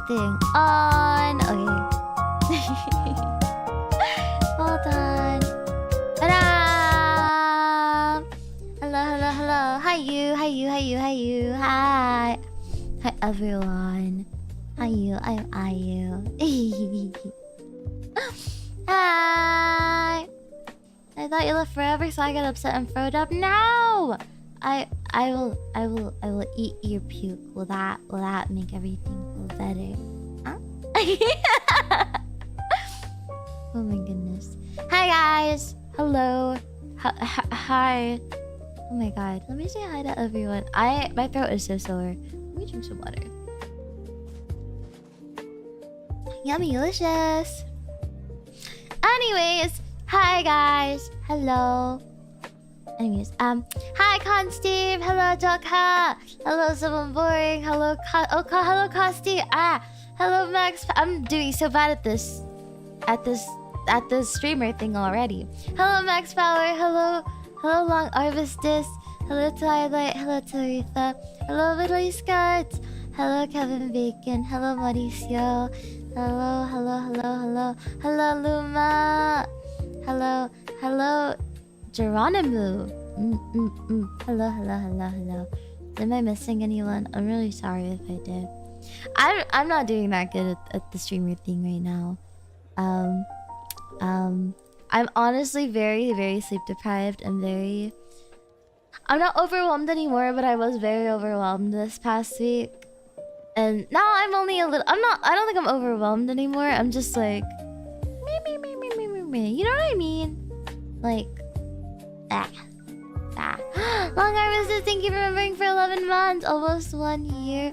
everything on. Okay. Hold on. Ta-da! Hello, hello, hello. Hi you, hi you, hi you, hi you. Hi. Hi everyone. Hi you, I you. Hi. I thought you left forever, so I got upset and froed up. No! I will eat your puke. Will that make everything feel better? Huh? Oh my goodness. Hi guys. Hello. Hi. Oh my god. Let me say hi to everyone. My throat is so sore. Let me drink some water. Yummy delicious. Anyways, hi guys. Hello. Anyways, hi Con Steve. Hello Jokha. Hello someone boring. Hello hello Costi. Hello Max. I'm doing so bad at this streamer thing already. Hello Max Power. Hello Long Arvistus. Hello Twilight. Hello Taritha. Hello Little Scott. Hello Kevin Bacon. Hello Mauricio. Hello Luma. Hello Geronimo. Hello. Am I missing anyone? I'm really sorry if I did. I'm not doing that good at the streamer thing right now. I'm honestly very, very sleep deprived and I'm not overwhelmed anymore, but I was very overwhelmed this past week. And now I'm only a little... I don't think I'm overwhelmed anymore. I'm just like... me. You know what I mean? Like... Long Armistice, thank you for remembering for 11 months. Almost 1 year.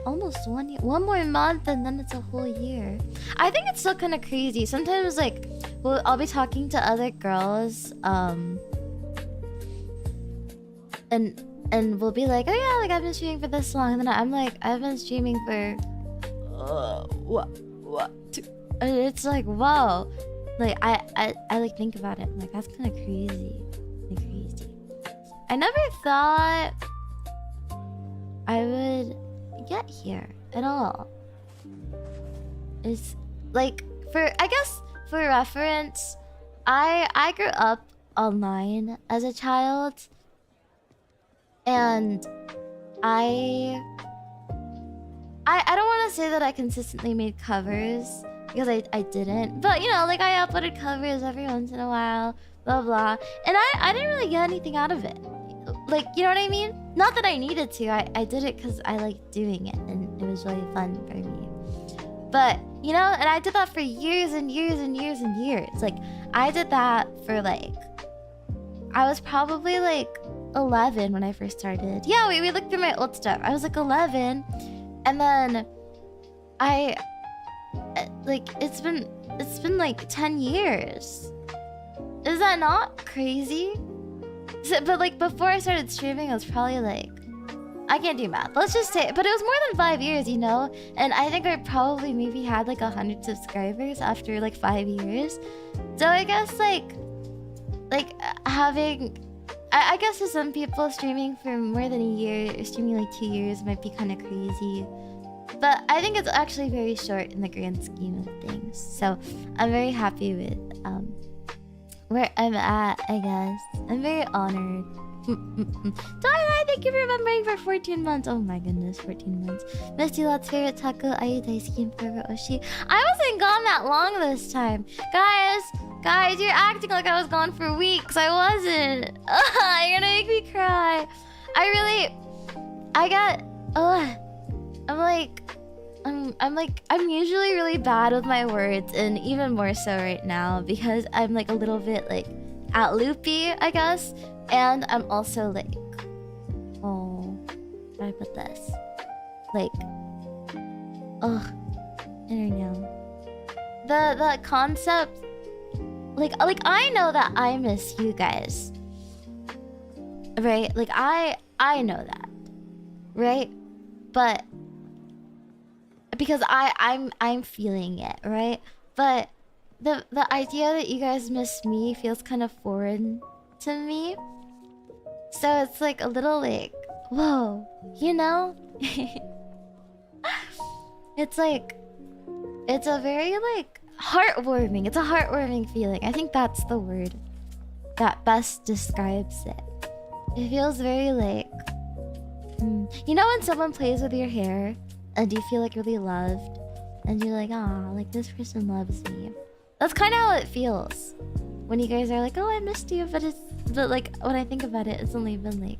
Almost 1 year. One more month and then it's a whole year. I think it's still kind of crazy. Sometimes like... I'll be talking to other girls. And we'll be like, oh yeah, like I've been streaming for this long, and then I'm like, I've been streaming for what? And it's like, whoa, like I like think about it, I'm like that's kind of crazy, I never thought I would get here at all. It's like I guess for reference, I grew up online as a child. And I don't want to say that I consistently made covers because I didn't, but you know, like I uploaded covers every once in a while, blah blah, and I didn't really get anything out of it. Like, you know what I mean? Not that I needed to. I did it because I liked doing it and it was really fun for me. But you know, and I did that for years and years and years and years. Like I did that for like, I was probably like 11 when I first started. Yeah, we looked through my old stuff. I was like 11, and then I like it's been like 10 years. Is that not crazy? But like before I started streaming, I was probably like, I can't do math. Let's just say, but it was more than 5 years, you know. And I think I probably maybe had like 100 subscribers after like 5 years. So I guess like having. I guess for some people, streaming for more than a year, or streaming like 2 years might be kind of crazy. But I think it's actually very short in the grand scheme of things. So I'm very happy with where I'm at, I guess. I'm very honored. Twilight, thank you for remembering for 14 months. Oh my goodness, 14 months. Misty Lot's favorite taco, Ayu Daisuke, and favorite Oshi. I wasn't gone that long this time. Guys, you're acting like I was gone for weeks. I wasn't. You're gonna make me cry. I'm usually really bad with my words, and even more so right now because I'm like a little bit like at loopy, I guess. And I'm also like, oh, how do I put this? Like, I don't know. The concept, like I know that I miss you guys, right? Like I know that, right? But because I'm feeling it, right? But the idea that you guys miss me feels kind of foreign to me. So it's like a little like, whoa, you know? It's like, it's a very like heartwarming. It's a heartwarming feeling. I think that's the word that best describes it. It feels very like, you know when someone plays with your hair and you feel like really loved and you're like, ah, like this person loves me. That's kind of how it feels when you guys are like, oh, I missed you, but like when I think about it, it's only been like,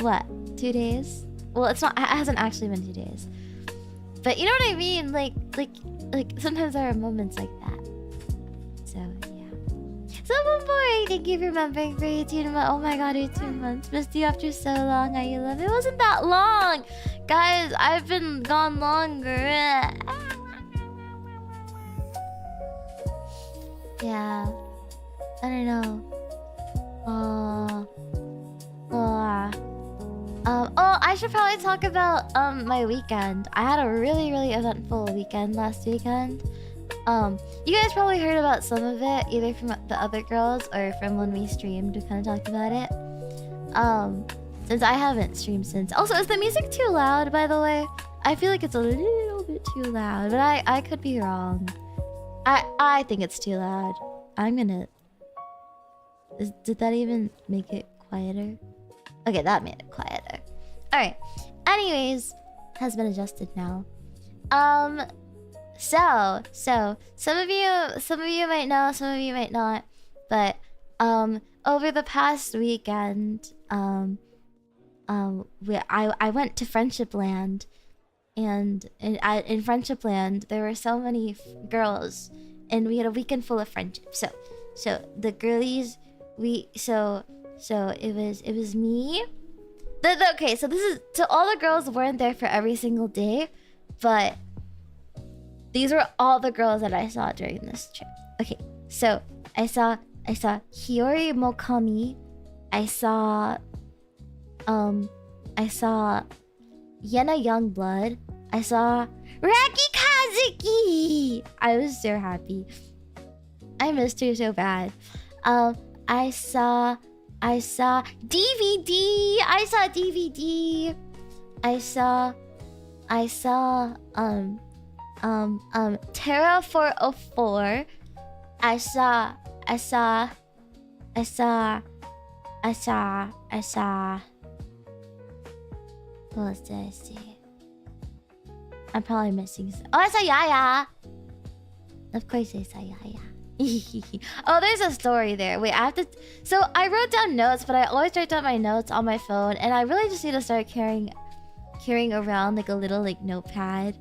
what, 2 days? Well, it hasn't actually been 2 days, but you know what I mean. Like sometimes there are moments like that. So yeah. Someone boy, thank you for remembering for 18 months. Oh my god, 18 months. Missed you after so long. How you love it? It wasn't that long, guys. I've been gone longer. Yeah. I don't know. Oh, I should probably talk about my weekend. I had a really, really eventful weekend last weekend. You guys probably heard about some of it, either from the other girls or from when we streamed. We kind of talked about it. Since I haven't streamed since. Also, is the music too loud, by the way? I feel like it's a little bit too loud, but I could be wrong. I think it's too loud. I'm gonna... Did that even make it quieter? Okay, that made it quieter. Alright. Anyways, has been adjusted now. So some of you might know, some of you might not, but over the past weekend, I went to Friendship Land, and in Friendship Land there were so many girls, and we had a weekend full of friendship. So the girlies, so it was me. Okay, so all the girls weren't there for every single day, but these were all the girls that I saw during this trip. Okay, so I saw Hiyori Mokami. I saw Yena Youngblood. I saw Raki Kazuki. I was so happy. I missed her so bad. I saw DVD. I saw Terra 404. I saw what else did I see? I'm probably missing some. Oh, I saw Yaya. Of course I saw Yaya. Oh, there's a story there. Wait, I have to... So I wrote down notes, but I always write down my notes on my phone, and I really just need to start carrying around like a little like notepad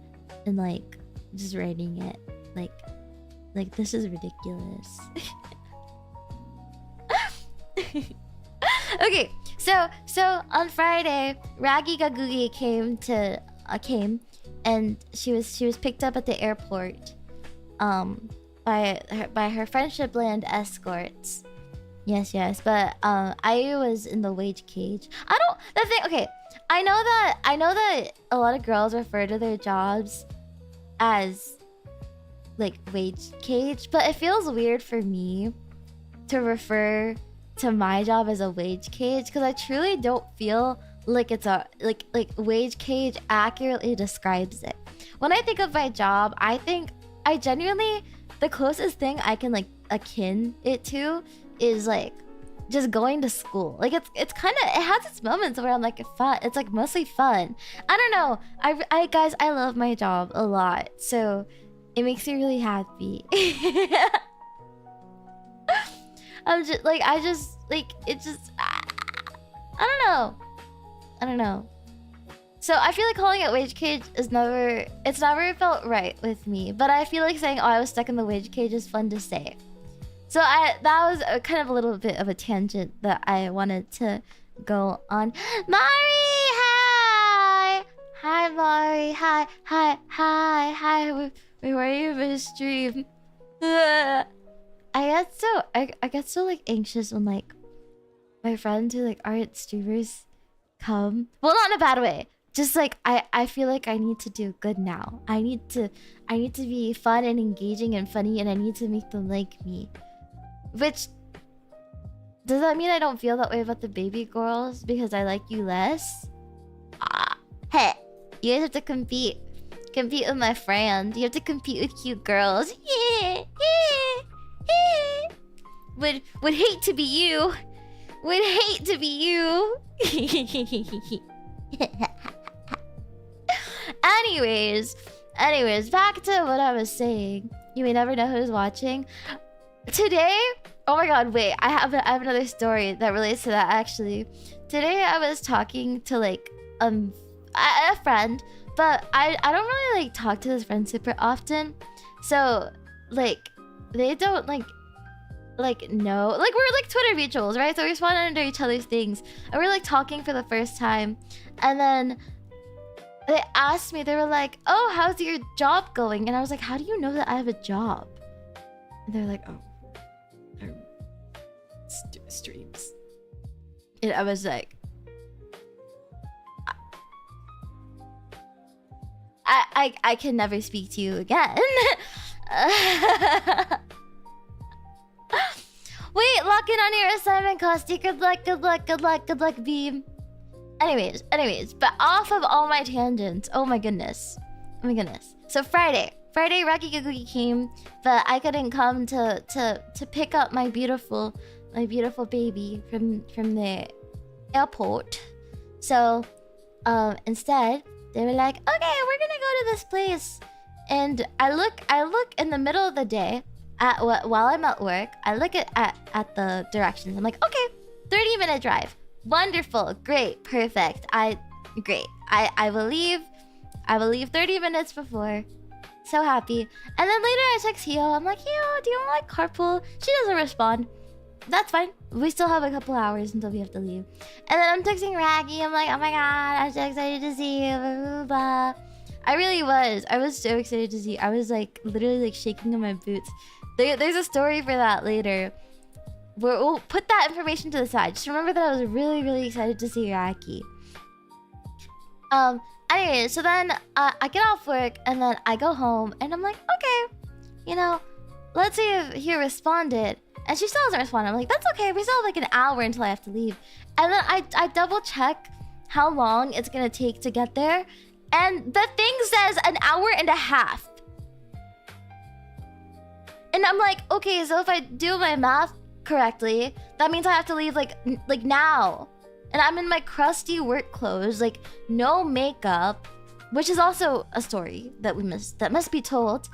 and like just writing it. Like this is ridiculous. Okay, so on Friday, Ragi Gagugi came, and she was picked up at the airport, by her Friendship Land escorts. Yes, but I was in the wage cage. Okay, I know that a lot of girls refer to their jobs as like wage cage, but it feels weird for me to refer to my job as a wage cage, because I truly don't feel like it's a like wage cage accurately describes it. When I think of my job, I think I genuinely, the closest thing I can like akin it to is like just going to school. Like it's kind of, it has its moments where I'm like fun. It's like mostly fun. I don't know. I guys, I love my job a lot, so it makes me really happy. I'm just like, I don't know. So I feel like calling it wage cage is never felt right with me. But I feel like saying, oh, I was stuck in the wage cage is fun to say. So that was kind of a little bit of a tangent that I wanted to go on. Mari, hi! Hi, Mari. Hi. Where were you in the stream? I get so like anxious when like my friends who like aren't streamers come. Well, not in a bad way. Just like I feel like I need to do good now. I need to be fun and engaging and funny, and I need to make them like me. Which, does that mean I don't feel that way about the baby girls because I like you less? Hey, you guys have to compete. compete with my friend. You have to compete with cute girls. Would hate to be you. Would hate to be you. Anyways, back to what I was saying. You may never know who's watching. Today, oh my god, wait, I have another story that relates to that actually. Today I was talking to like a friend, but I don't really like talk to this friend super often. So like they don't like know, like we're like Twitter mutuals, right? So we respond under each other's things, and we're like talking for the first time, and then they asked me, they were like, "Oh, how's your job going?" And I was like, "How do you know that I have a job?" And they're like, "Oh, streams." And I was like, I can never speak to you again. Wait, lock in on your assignment, Costi. Good luck, Beam. Anyways, but off of all my tangents. Oh my goodness. So Friday, Rocky Gugugi came, but I couldn't come to pick up my beautiful baby from the airport. So instead they were like, "Okay, we're gonna go to this place." And I look in the middle of the day at while I'm at work. I look at the directions. I'm like, "Okay, 30-minute drive. Wonderful, great, perfect. I will leave 30 minutes before." So happy. And then later I text Hio. I'm like, "Hio, do you want to like carpool?" She doesn't respond. That's fine. We still have a couple hours until we have to leave. And then I'm texting Raggy. I'm like, "Oh my god, I'm so excited to see you." Blah, blah, blah. I really was. I was so excited to see. I was like literally like shaking in my boots. There's a story for that later. We'll put that information to the side. Just remember that I was really excited to see Raggy. Anyway, so then I get off work and then I go home and I'm like, "Okay, you know, let's see if he responded." And she still hasn't responded. I'm like, "That's okay. We still have like an hour until I have to leave." And then I double check how long it's gonna take to get there, and the thing says an hour and a half. And I'm like, okay, so if I do my math correctly, that means I have to leave like now. And I'm in my crusty work clothes, like no makeup, which is also a story that must be told.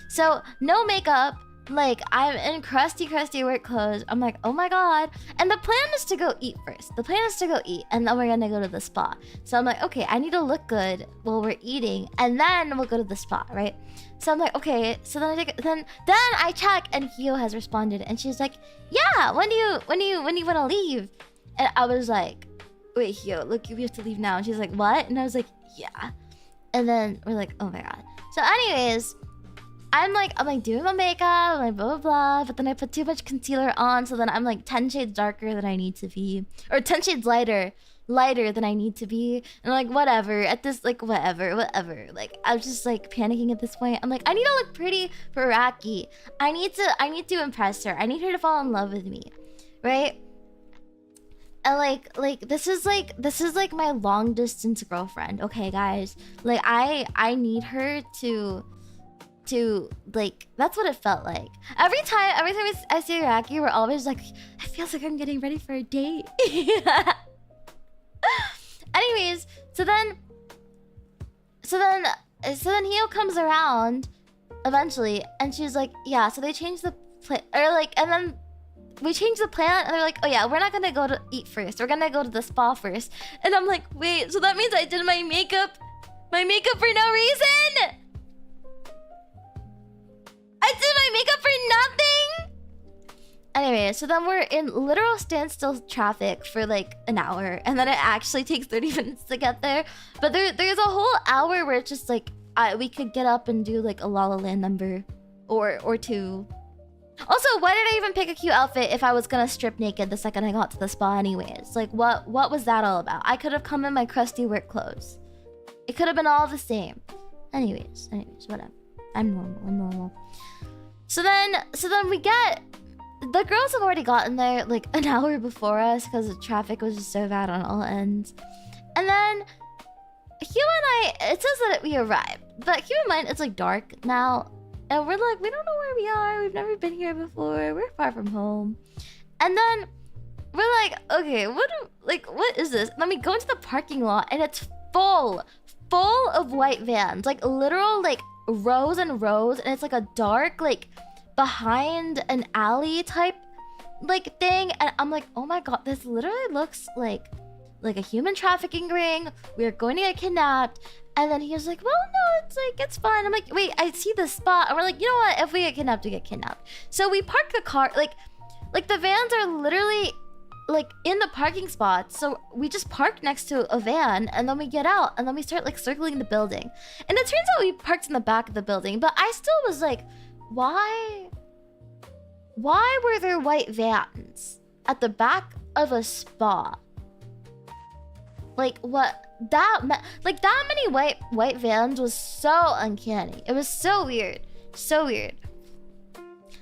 So no makeup. Like, I'm in crusty work clothes. I'm like, oh my god. And the plan is to go eat first. And then we're gonna go to the spa. So I'm like, okay, I need to look good while we're eating, and then we'll go to the spa, right? So I'm like, okay. So then I check, and Hio has responded, and she's like, "Yeah, when do you want to leave?" And I was like, "Wait, Hio, look, we have to leave now." And she's like, "What?" And I was like, "Yeah." And then we're like, oh my god. So anyways, I'm like doing my makeup, I'm like blah blah blah, but then I put too much concealer on, so then I'm like 10 shades darker than I need to be, or 10 shades lighter than I need to be, and I'm like, whatever. At this, like, whatever. Like, I was just like panicking at this point. I'm like, I need to look pretty for Raki. I need to impress her. I need her to fall in love with me, right? And like this is like my long distance girlfriend, okay, guys? Like I need her to like, that's what it felt like. Every time I see Raki, we're always like, "I feel like I'm getting ready for a date." Anyways, so then Hio comes around eventually, and she's like, "Yeah, so they changed the plan," or like, and then we changed the plan, and they're like, "Oh yeah, we're not gonna go to eat first. We're gonna go to the spa first." And I'm like, wait, so that means I did my makeup for no reason? I did my makeup for nothing? Anyway, so then we're in literal standstill traffic for like an hour, and then it actually takes 30 minutes to get there. But there's a whole hour where it's just like, we could get up and do like a La La Land number or two. Also, why did I even pick a cute outfit if I was gonna strip naked the second I got to the spa anyways? Like, what was that all about? I could have come in my crusty work clothes. It could have been all the same. Anyways, whatever. I'm normal. So then we get... The girls have already gotten there like an hour before us because the traffic was just so bad on all ends. And then Hugh and I, it says that we arrived, but keep in mind it's like dark now, and we're like, we don't know where we are. We've never been here before. We're far from home, and then we're like, okay, what is this? And then we go into the parking lot, and it's full of white vans, like literal like rows and rows, and it's like a dark like behind an alley type like thing, and I'm like, oh my god, this literally looks like a human trafficking ring. We're going to get kidnapped. And then he was like, well, no, it's fine. I'm like, wait, I see the spot. And we're like, you know what? If we get kidnapped, we get kidnapped. So we park the car, like the vans are literally like in the parking spots. So we just park next to a van, and then we get out, and then we start like circling the building. And it turns out we parked in the back of the building, but I still was like, why were there white vans at the back of a spa? Like what? That many white vans was so uncanny. It was so weird, so weird.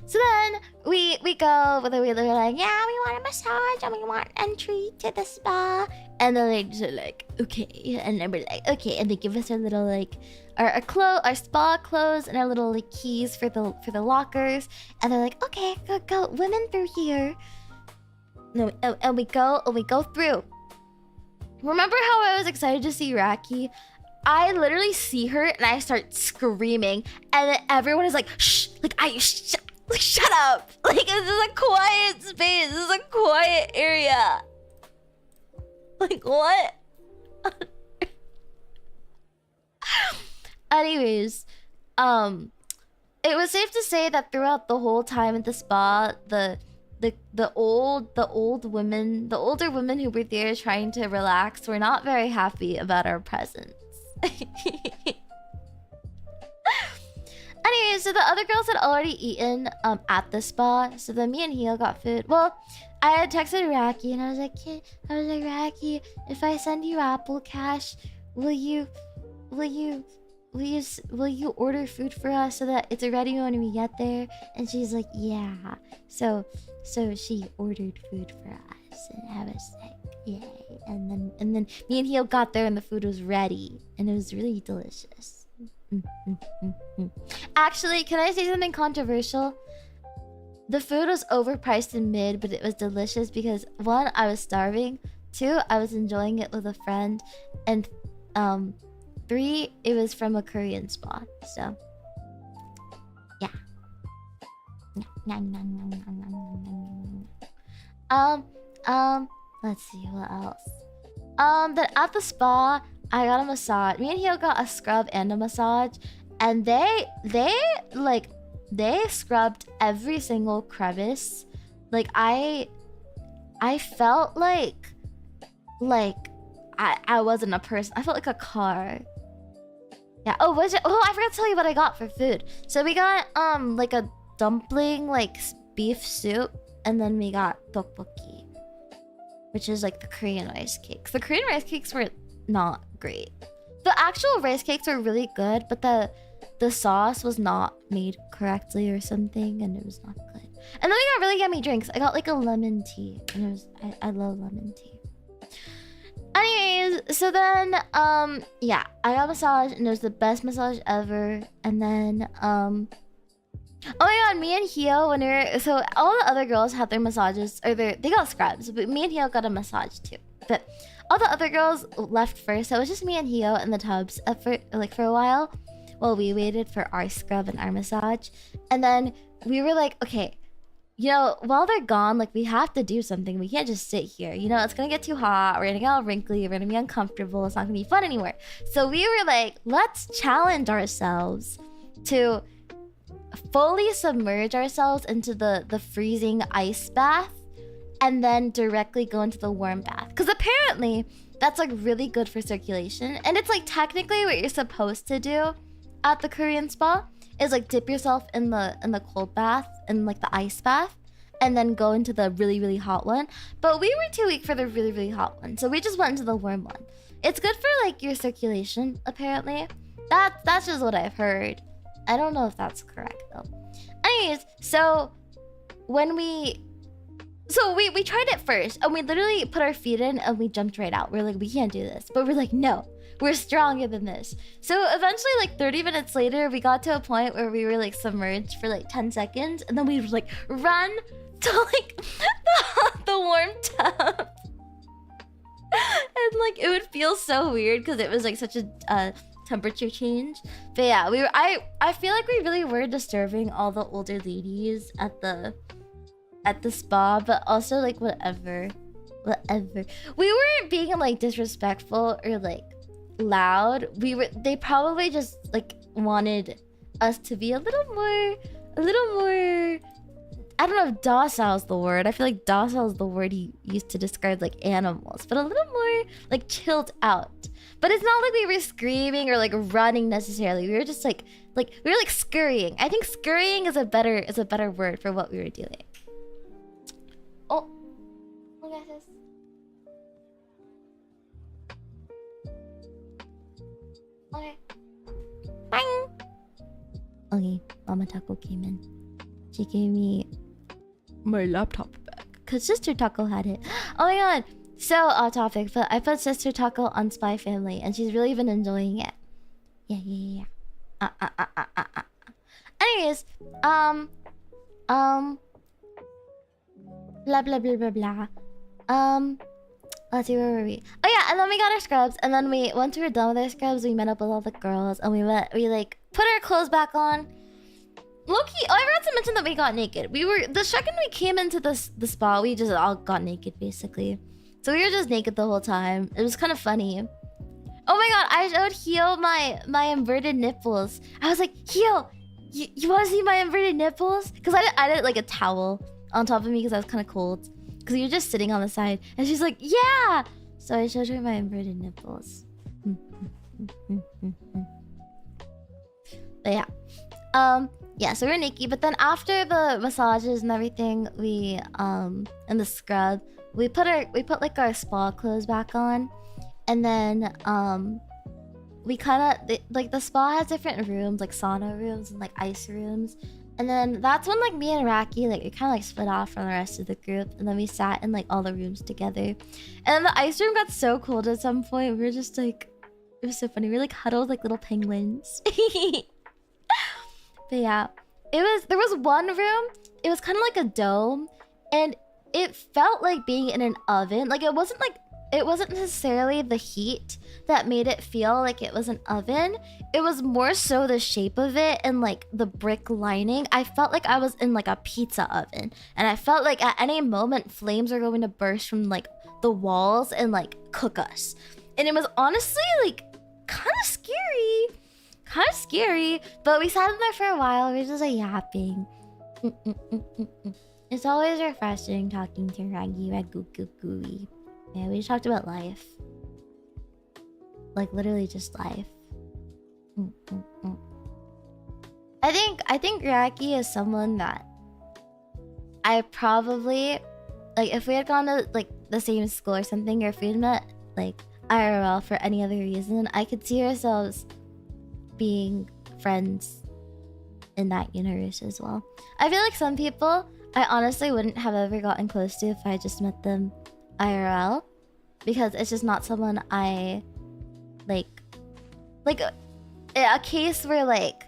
So then we go, but then we're like, yeah, we want a massage and we want entry to the spa. And then they just like, okay, and then we're like, okay, and they give us our little like our spa clothes and our little like keys for the lockers. And they're like, okay, go women through here. No, and we go through. Remember how I was excited to see Raki? I literally see her and I start screaming, and then everyone is like, shh, like shut up. Like, this is a quiet space. This is a quiet area. Like, what? Anyways, it was safe to say that throughout the whole time at the spa, the older women who were there trying to relax were not very happy about our presence. Anyway, so the other girls had already eaten at the spa, so then me and Hio got food. Well, I had texted Raki and I was like, Raki, if I send you Apple Cash, will you order food for us so that it's ready when we get there? And she's like, yeah. So she ordered food for us, and I was like, yay. And then me and Hio got there and the food was ready, and it was really delicious. Actually, can I say something controversial? The food was overpriced in mid, but it was delicious because 1, I was starving, 2, I was enjoying it with a friend, and 3, it was from a Korean spa. So yeah. Let's see what else. Then at the spa, I got a massage. Me and Hio got a scrub and a massage, and they scrubbed every single crevice. Like I felt like I wasn't a person. I felt like a car. Yeah. Oh, I forgot to tell you what I got for food. So we got like a dumpling, like beef soup, and then we got tteokbokki, which is like the Korean rice cakes. The Korean rice cakes were not great. The actual rice cakes were really good, but the sauce was not made correctly or something, and it was not good. And then we got really yummy drinks. I got like a lemon tea, and it was I love lemon tea. Anyways, so then yeah, I got a massage, and it was the best massage ever. And then oh my god, me and Hio, so all the other girls had their massages, or they got scrubs, but me and Hio got a massage too. But all the other girls left first, so it was just me and Hio in the tubs for a while we waited for our scrub and our massage. And then we were like, okay, you know, while they're gone, like, we have to do something. We can't just sit here. You know, it's gonna get too hot. We're gonna get all wrinkly. We're gonna be uncomfortable. It's not gonna be fun anymore. So we were like, let's challenge ourselves to fully submerge ourselves into the freezing ice bath, and then directly go into the warm bath. Because apparently that's like really good for circulation, and it's like technically what you're supposed to do at the Korean spa is like dip yourself in the cold bath and like the ice bath, and then go into the really, really hot one. But we were too weak for the really, really hot one, so we just went into the warm one. It's good for like your circulation, apparently. That's just what I've heard. I don't know if that's correct though. Anyways, so when we So we tried it first, and we literally put our feet in, and we jumped right out. We're like, we can't do this, but we're like, no, we're stronger than this. So eventually, like 30 minutes later, we got to a point where we were like submerged for like 10 seconds, and then we would like run to like the warm tub. And like it would feel so weird because it was like such a temperature change. But yeah, I feel like we really were disturbing all the older ladies at the spa, but also like whatever. We weren't being like disrespectful or like loud. They probably just like wanted us to be a little more, I don't know if docile is the word. I feel like docile is the word he used to describe like animals, but a little more like chilled out. But it's not like we were screaming or like running necessarily. We were just like we were like scurrying. I think scurrying is a better word for what we were doing. Oh, look at this. Okay. Bang. Okay, Mama Taco came in. She gave me my laptop back because Sister Taco had it. Oh my god, so off topic, but I put Sister Taco on Spy Family and she's really been enjoying it. Yeah. Anyways, blah blah blah blah blah. Let's see, where were we? Oh yeah, and then we got our scrubs, and then once we were done with our scrubs, we met up with all the girls, and we like put our clothes back on. Loki, oh, I forgot to mention that we got naked. The second we came into the spa, we just all got naked basically. So we were just naked the whole time. It was kind of funny. Oh my god, I showed Hio my inverted nipples. I was like, Hio, you want to see my inverted nipples? Because I did like a towel on top of me because I was kind of cold. Because you're just sitting on the side, and she's like, yeah. So I showed her my inverted nipples. But yeah. Yeah, so we were naked, but then after the massages and everything, and the scrub, we put like our spa clothes back on, and then we kind of like the spa has different rooms, like sauna rooms and like ice rooms, and then that's when like me and Raki like we kind of like split off from the rest of the group, and then we sat in like all the rooms together, and then the ice room got so cold at some point. We were just like, it was so funny. We were like huddled like little penguins. But yeah, there was one room, it was kind of like a dome, and it felt like being in an oven. Like it wasn't necessarily the heat that made it feel like it was an oven. It was more so the shape of it and like the brick lining. I felt like I was in like a pizza oven, and I felt like at any moment flames are going to burst from like the walls and like cook us. And it was honestly like kind of scary, but we sat in there for a while. We were just like yapping. It's always refreshing talking to Raggy Ragoo. Yeah, we just talked about life, like literally just life. I think Raggy is someone that I probably like if we had gone to like the same school or something, or if we had met like IRL for any other reason, I could see ourselves being friends in that universe as well. I feel like some people I honestly wouldn't have ever gotten close to if I just met them IRL, because it's just not someone I like a case where like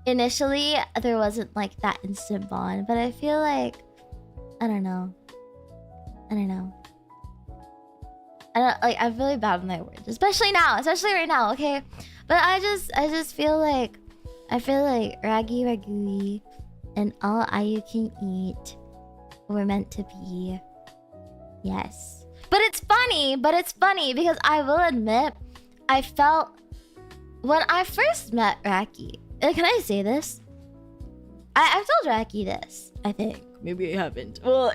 initially there wasn't like that instant bond, but I feel like I don't know like I'm really bad with my words, especially right now, okay? But I just feel like Raggy Ragooey and all I can eat were meant to be. Yes. But it's funny because I will admit, I felt when I first met Raki, can I say this? I've told Raki this, I think. Maybe I haven't. Well,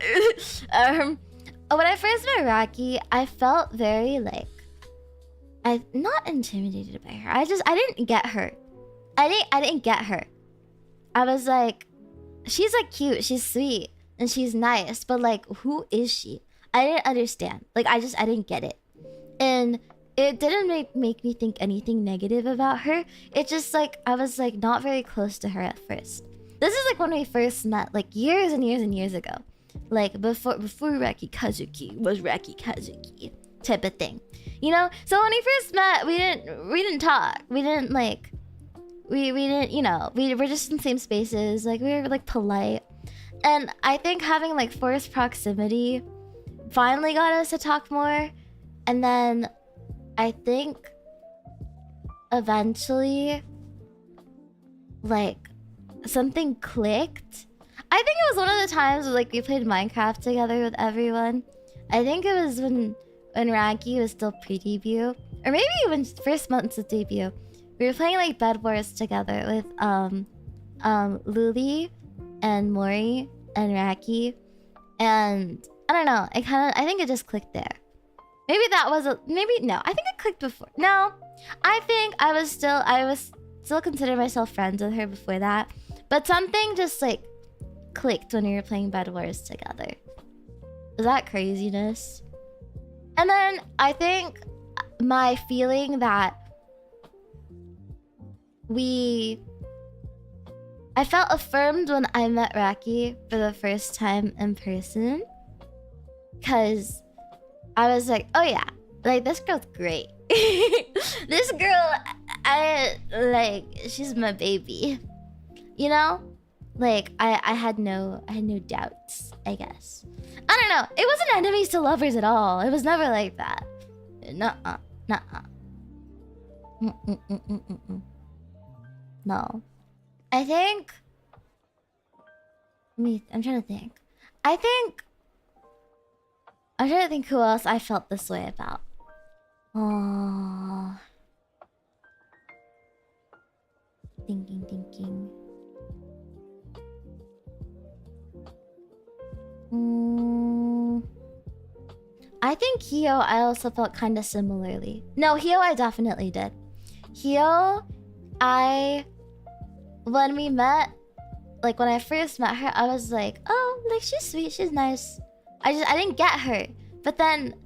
when I first met Raki, I felt very like I'm not intimidated by her. I didn't get her. I didn't get her. I was like, she's like cute, she's sweet, and she's nice, but like who is she? I didn't understand. Like I didn't get it. And it didn't make me think anything negative about her. It just like I was like not very close to her at first. This is like when we first met, like years and years and years ago. Like before Reki Kazuki was Reki Kazuki type of thing. You know? So when we first met, we didn't talk. We didn't like we didn't, you know, we were just in the same spaces. Like we were like polite. And I think having like forced proximity finally got us to talk more. And then I think eventually like something clicked. I think it was one of the times like we played Minecraft together with everyone. I think it was when Raki was still pre-debut, or maybe even first months of debut. We were playing like Bed Wars together with Luli and Mori and Raki, and I don't know. I think it just clicked there. Maybe that was no. I think it clicked before. No, I think I was still considering myself friends with her before that, but something just like clicked when we were playing Bed Wars together. Is that craziness? And then I think my feeling that I felt affirmed when I met Raki for the first time in person, because I was like, oh yeah, like this girl's great. This girl, she's my baby. You know? Like I had no doubts, I guess. I don't know. It wasn't enemies to lovers at all. It was never like that. Nuh-uh. No. I think... I'm trying to think. I'm trying to think who else I felt this way about. Oh. Thinking. I think Hio, I also felt kind of similarly. No, Hio, I definitely did. Hio, when we met, like when I first met her, I was like, oh, like she's sweet, she's nice. I didn't get her. But then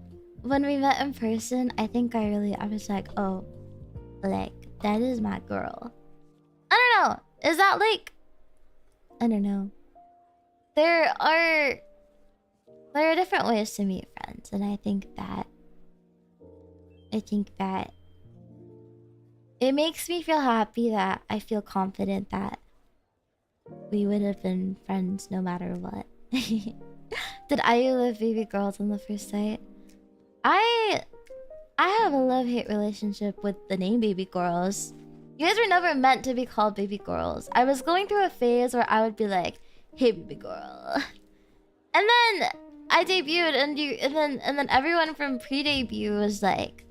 when we met in person, I think I was like, oh, like that is my girl. I don't know. Is that like, I don't know. There are different ways to meet friends, and I think that it makes me feel happy that I feel confident that we would have been friends no matter what. Did IU love baby girls on the first sight? I have a love-hate relationship with the name baby girls. You guys were never meant to be called baby girls. I was going through a phase where I would be like, hey baby girl. And then I debuted and then everyone from pre-debut was like,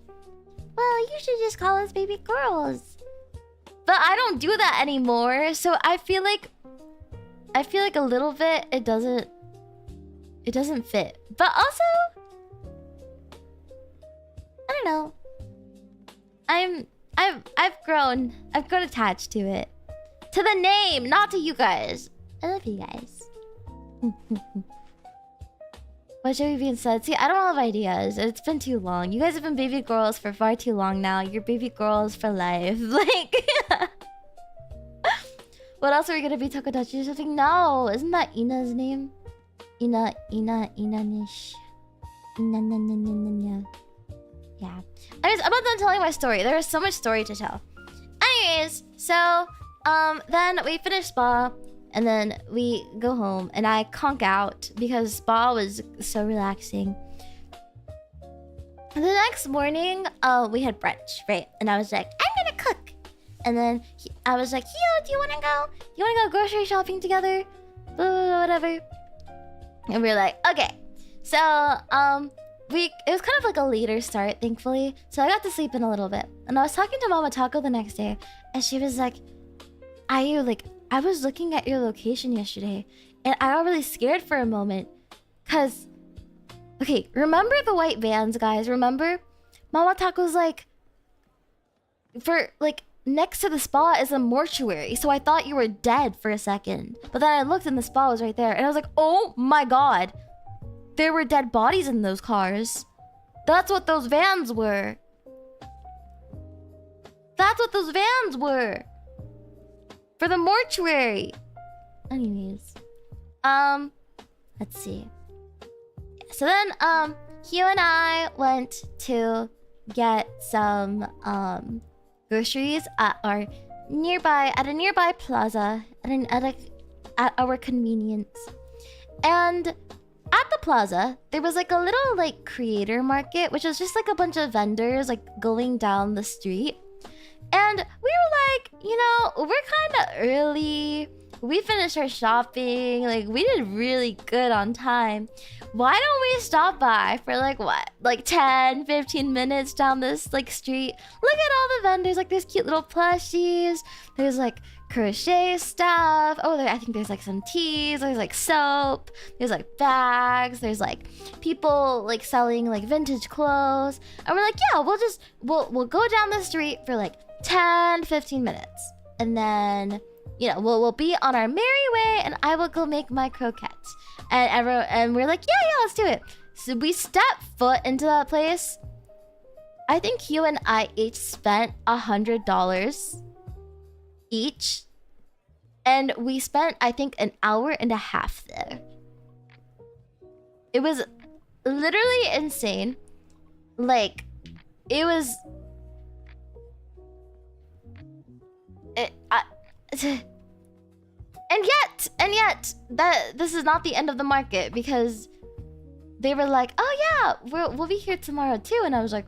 well, you should just call us baby girls. But I don't do that anymore, so I feel like a little bit it doesn't fit. But also, I don't know. I've grown attached to it. To the name, not to you guys. I love you guys. What should we be instead? See, I don't have ideas. It's been too long. You guys have been baby girls for far too long now. You're baby girls for life. Like, what else are we gonna be? Tokodachi or something? No, isn't that Ina's name? Ina Nish. Yeah. Anyways, I'm not done telling my story. There is so much story to tell. Anyways, so then we finish spa. And then we go home and I conk out because spa was so relaxing. The next morning, we had brunch, right? And I was like, I'm gonna cook. And then I was like, yo, do you wanna go grocery shopping together? Whatever. And we were like, okay. So, it was kind of like a later start, thankfully. So I got to sleep in a little bit. And I was talking to Mama Taco the next day. And she was like, I was looking at your location yesterday, and I got really scared for a moment. Cause, okay, remember the white vans, guys? Remember? Mama Taco's like, next to the spa is a mortuary, so I thought you were dead for a second. But then I looked and the spa was right there, and I was like, oh my god. There were dead bodies in those cars. That's what those vans were. That's what those vans were. For the mortuary. Anyways. Let's see. So then Hugh and I went to get some groceries at a nearby plaza at our convenience. And at the plaza, there was like a little like creator market, which was just like a bunch of vendors like going down the street. And we were like, you know, we're kind of early. We finished our shopping. Like, we did really good on time. Why don't we stop by for like what? Like 10, 15 minutes down this like street. Look at all the vendors. Like, there's cute little plushies. There's like crochet stuff. Oh, I think there's like some teas. There's like soap. There's like bags. There's like people like selling like vintage clothes. And we're like, yeah, we'll go down the street for like 10, 15 minutes. And then, you know, we'll be on our merry way and I will go make my croquettes. And we're like, yeah, let's do it. So we step foot into that place. I think Hugh and I each spent $100 each. And we spent, I think, an hour and a half there. It was literally insane. Like, it was... And yet, this is not the end of the market, because they were like, oh yeah, we'll be here tomorrow too. And I was like,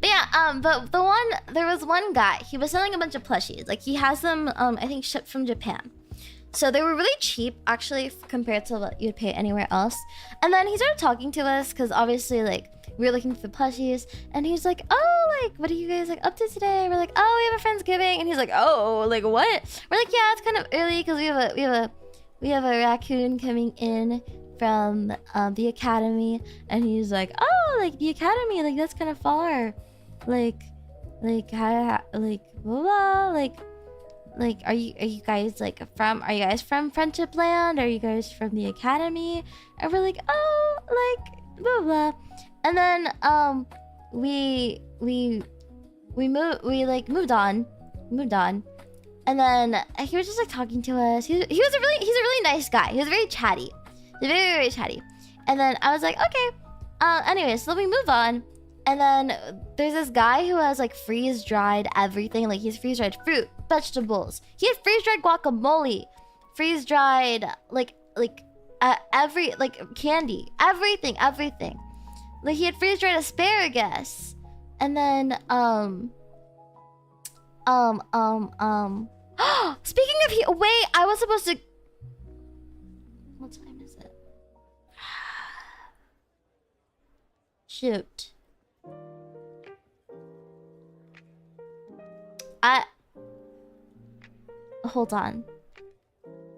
But yeah, but there was one guy, he was selling a bunch of plushies. Like, he has them, I think, shipped from Japan. So they were really cheap, actually, compared to what you'd pay anywhere else. And then he started talking to us, because obviously, like, we were looking for the plushies. And he's like, oh, like, what are you guys, like, up to today? We're like, oh, we have a Friendsgiving. And he's like, oh, like, what? We're like, yeah, it's kind of early, because we have a raccoon coming in from the academy. And he's like, oh, like, the academy, like, that's kind of far. Like, how, like, blah, blah, like, are you guys like from Friendship Land? Are you guys from the academy? And we're like, oh, like, blah blah. And then we moved on. And then he was just like talking to us. He's a really nice guy. He was very chatty. He's very, very chatty. And then I was like, okay. Anyway, so we move on. And then there's this guy who has like freeze-dried everything. Like, he's freeze-dried fruit, vegetables. He had freeze-dried guacamole, freeze-dried every candy, everything. Like, he had freeze-dried asparagus. And then speaking of wait, I was supposed to. What time is it? Shoot. Hold on.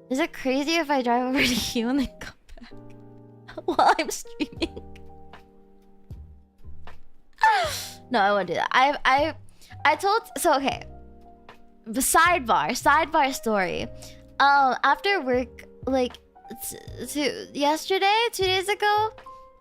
Is it crazy if I drive over to you and then come back while I'm streaming? No, I won't do that. I told, so okay. Sidebar story. After work, like yesterday, 2 days ago,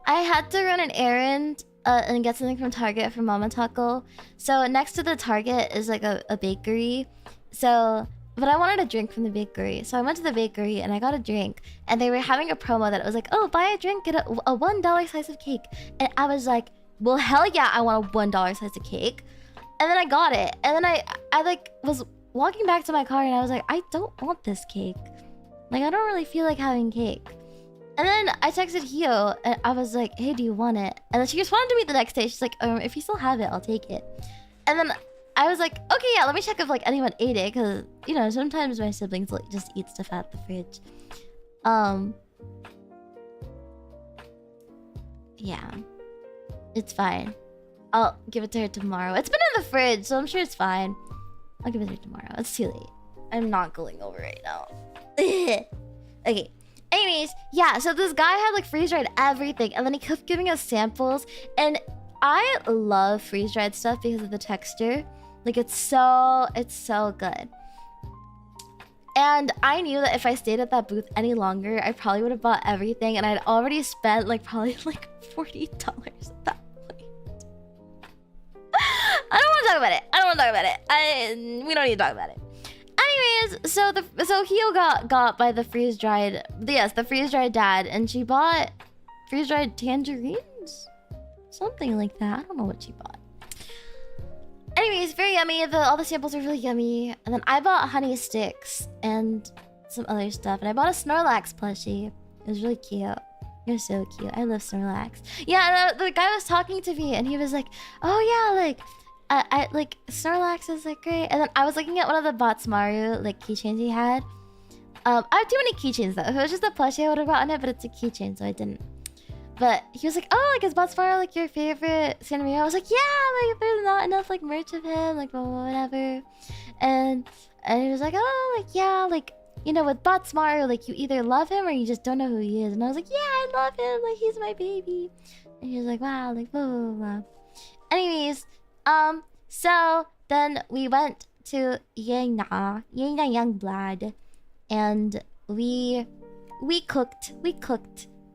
I had to run an errand and get something from Target for Mama Taco. So next to the Target is like a bakery. So, but I wanted a drink from the bakery. So I went to the bakery and I got a drink. And they were having a promo that was like, oh, buy a drink, get a $1 slice of cake. And I was like, well, hell yeah, I want a $1 slice of cake. And then I got it. And then I like was walking back to my car and I was like, I don't want this cake. Like, I don't really feel like having cake. And then I texted Hio and I was like, hey, do you want it? And then she responded to me the next day. She's like, if you still have it, I'll take it. And then I was like, okay, yeah, let me check if like anyone ate it. Because, you know, sometimes my siblings like just eat stuff out the fridge. Yeah. It's fine. I'll give it to her tomorrow. It's been in the fridge, so I'm sure it's fine. I'll give it to her tomorrow. It's too late. I'm not going over right now. Okay. Anyways, yeah, so this guy had like freeze-dried everything, and then he kept giving us samples, and I love freeze-dried stuff because of the texture. Like, it's so good. And I knew that if I stayed at that booth any longer, I probably would have bought everything, and I'd already spent like probably like $40 at that point. I don't want to talk about it. We don't need to talk about it. Anyways, so Hio got by the freeze dried. Yes, the freeze dried dad, and she bought freeze dried tangerines, something like that. I don't know what she bought. Anyways, very yummy. All the samples are really yummy. And then I bought honey sticks and some other stuff, and I bought a Snorlax plushie. It was really cute. You're so cute. I love Snorlax. Yeah, the guy was talking to me, and he was like, "Oh yeah, like." I like Snorlax is like great, and then I was looking at one of the Botsmaru like keychains he had. I have too many keychains though. If it was just a plushie, I would have gotten it, but it's a keychain, so I didn't. But he was like, "Oh, like is Botsmaru like your favorite Sanrio?" I was like, "Yeah, like there's not enough like merch of him, like blah, blah, blah, whatever." And he was like, "Oh, like yeah, like you know with Botsmaru, like you either love him or you just don't know who he is." And I was like, "Yeah, I love him. Like he's my baby." And he was like, "Wow, like blah blah blah." Anyways. So then we went to Yena Youngblood, and we cooked,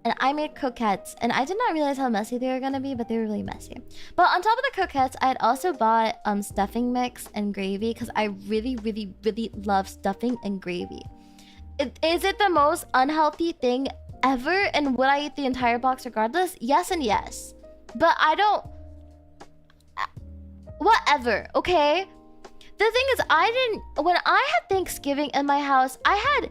and I made croquettes, and I did not realize how messy they were gonna be, but they were really messy. But on top of the croquettes, I had also bought stuffing mix and gravy, because I really, really, really love stuffing and gravy. Is it the most unhealthy thing ever, and would I eat the entire box regardless? Yes and yes. But I don't... Whatever, okay? The thing is, when I had Thanksgiving in my house, I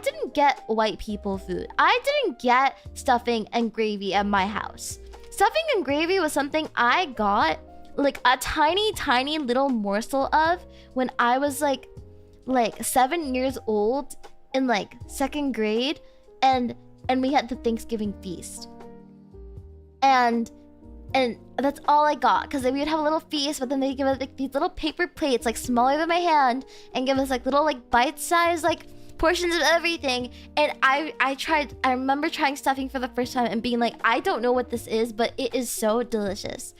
didn't get white people food. I didn't get stuffing and gravy at my house. Stuffing and gravy was something I got like a tiny, tiny little morsel of when I was like 7 years old in like 2nd grade, and we had the Thanksgiving feast. And that's all I got, because we would have a little feast, but then they'd give us like these little paper plates like smaller than my hand and give us like little like bite-sized like portions of everything. And I remember trying stuffing for the first time and being like, I don't know what this is, but it is so delicious.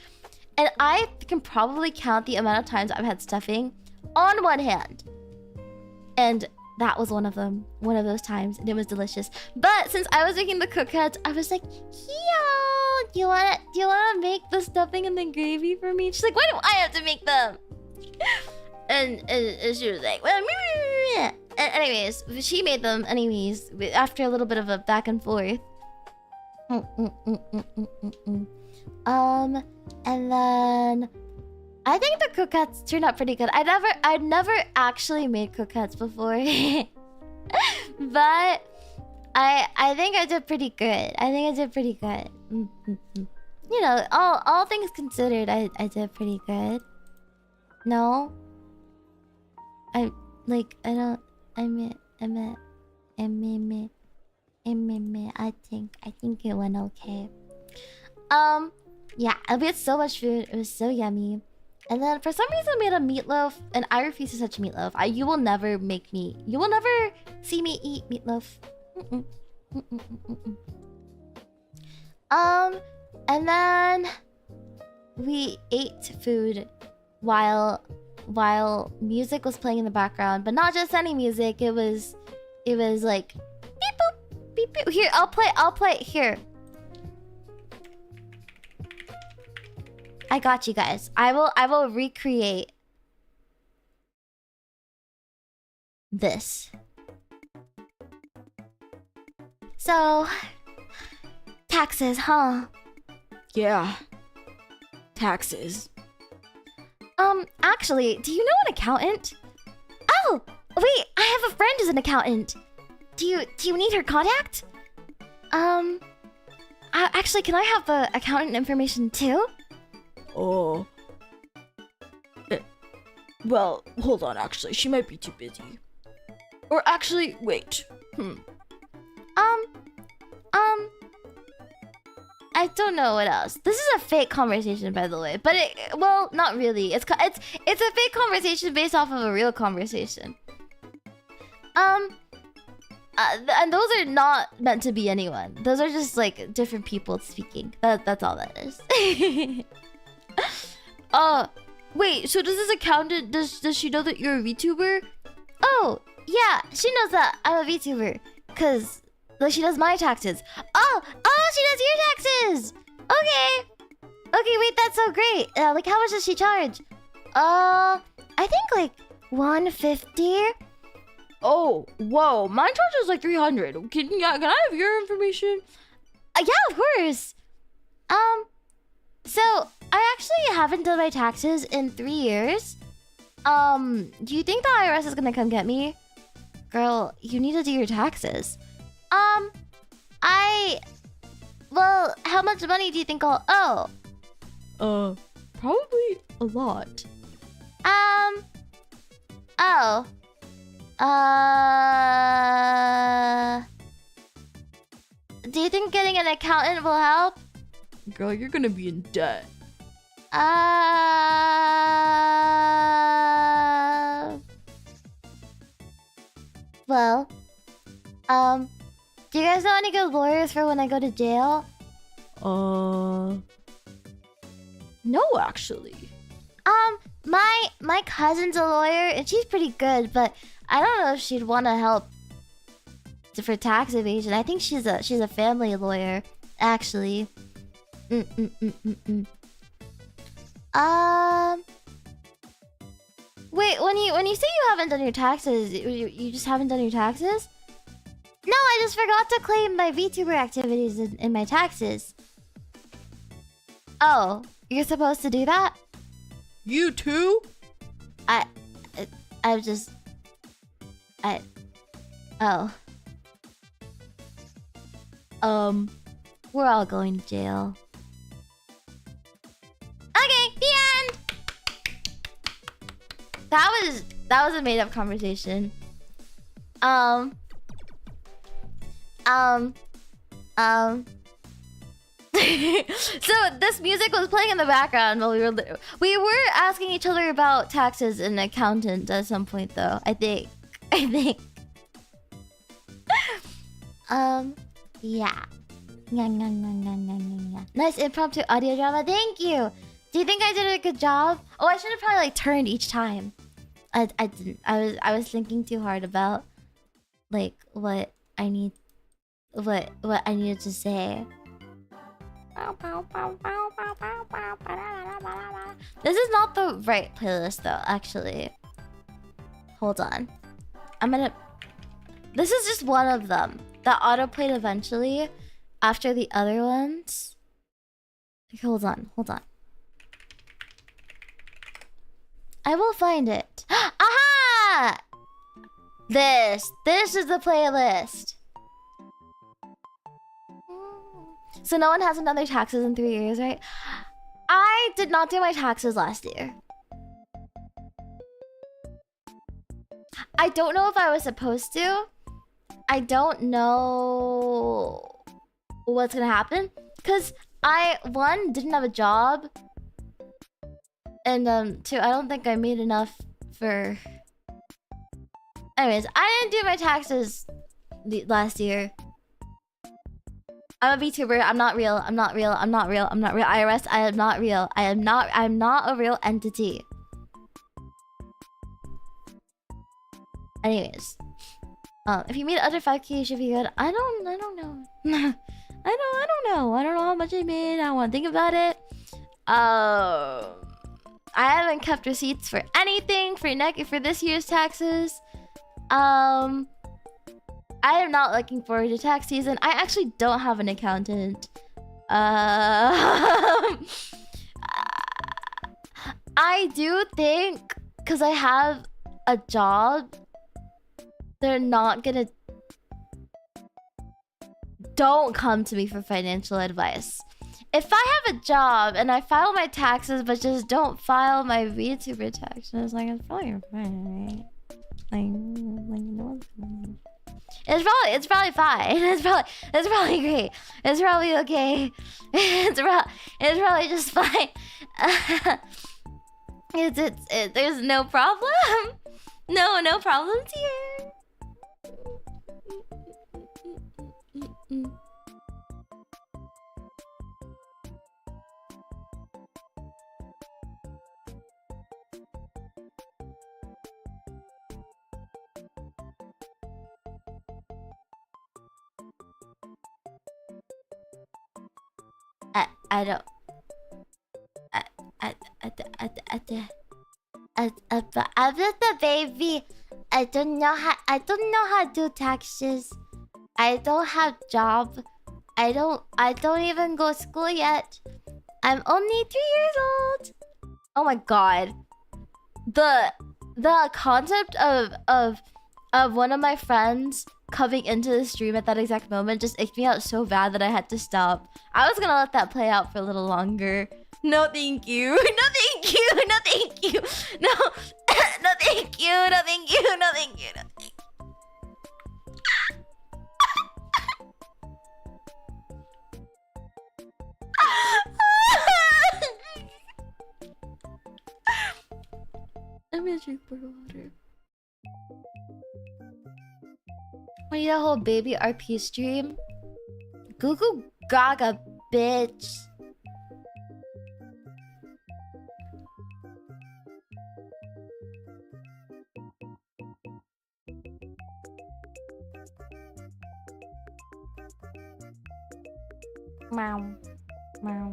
And I can probably count the amount of times I've had stuffing on one hand. And that was one of those times, and it was delicious. But since I was making the croquettes, I was like, "Yo, do you wanna make the stuffing and the gravy for me?" She's like, "Why do I have to make them?" and she was like, "Well, and anyways, she made them anyways after a little bit of a back and forth. And then I think the croquettes turned out pretty good. I'd never actually made croquettes before. But I think I did pretty good. You know, all things considered, I did pretty good. No? I think it went okay. Yeah, we had so much food. It was so yummy. And then for some reason we had a meatloaf, and I refuse to touch meatloaf. You will never see me eat meatloaf. And then we ate food while music was playing in the background, but not just any music. It was like beep boop, beep boop. Here, I'll play it here. I got you guys. I will recreate this. So, taxes, huh? Yeah. Taxes. Actually, do you know an accountant? Oh, wait, I have a friend who's an accountant. Do you need her contact? Actually, can I have the accountant information too? Oh. Well, hold on, actually. She might be too busy. Or actually, wait. I don't know what else. This is a fake conversation, by the way. But well, not really. It's a fake conversation based off of a real conversation. And those are not meant to be anyone. Those are just like different people speaking. That's all that is. Wait, so does this accountant, does she know that you're a VTuber? Oh, yeah, she knows that I'm a VTuber. Cause she does my taxes. Oh, she does your taxes! Okay, wait, that's so great. Like, how much does she charge? I think like 150? Oh, whoa. Mine charges like 300. Can I have your information? Yeah, of course. So I actually haven't done my taxes in 3 years. Do you think the IRS is gonna come get me? Girl, you need to do your taxes. Well, how much money do you think I'll owe? Probably a lot. Oh. Do you think getting an accountant will help? Girl, you're gonna be in debt. Well, do you guys know any good lawyers for when I go to jail? No, actually. My cousin's a lawyer and she's pretty good, but I don't know if she'd want to help for tax evasion. I think she's a family lawyer, actually. Wait, when you say you haven't done your taxes, you just haven't done your taxes? No, I just forgot to claim my VTuber activities in my taxes. Oh, you're supposed to do that? You too? Oh. We're all going to jail. Okay, the end! That was a made-up conversation. So this music was playing in the background while we were asking each other about taxes and accountant at some point, though. I think. Yeah. Nice impromptu audio drama. Thank you. Do you think I did a good job? Oh, I should have probably like turned each time. I didn't. I was thinking too hard about like what I needed to say. This is not the right playlist though, actually. Hold on. This is just one of them that autoplayed eventually after the other ones. Hold on. I will find it. Aha! This is the playlist. So no one hasn't done their taxes in 3 years, right? I did not do my taxes last year. I don't know if I was supposed to. I don't know what's gonna happen. Because one, didn't have a job. And two, I don't think I made enough for... Anyways, I didn't do my taxes last year. I'm a VTuber. I'm not real. IRS, I am not real. I'm not a real entity. Anyways. If you made under 5k, you should be good. I don't know. I don't know. I don't know how much I made. I don't want to think about it. I haven't kept receipts for anything for this year's taxes. I am not looking forward to tax season. I actually don't have an accountant. I do think, because I have a job, they're not gonna... Don't come to me for financial advice. If I have a job and I file my taxes but just don't file my VTuber taxes, like, it's probably fine, right? It's probably fine. It's probably great. It's probably okay. It's probably just fine. There's no problem. No problems here. I'm just a baby. I don't know how to do taxes. I don't have job. I don't even go to school yet. I'm only 3 years old. Oh my god. The concept of one of my friends coming into the stream at that exact moment just icked me out so bad that I had to stop. I was gonna let that play out for a little longer. No thank you. No thank you. No thank you. No. No thank you. No thank you. No thank you. No thank you. I'm gonna drink more water. We need a whole baby RP stream. Goo goo gaga, bitch. Meow. Meow.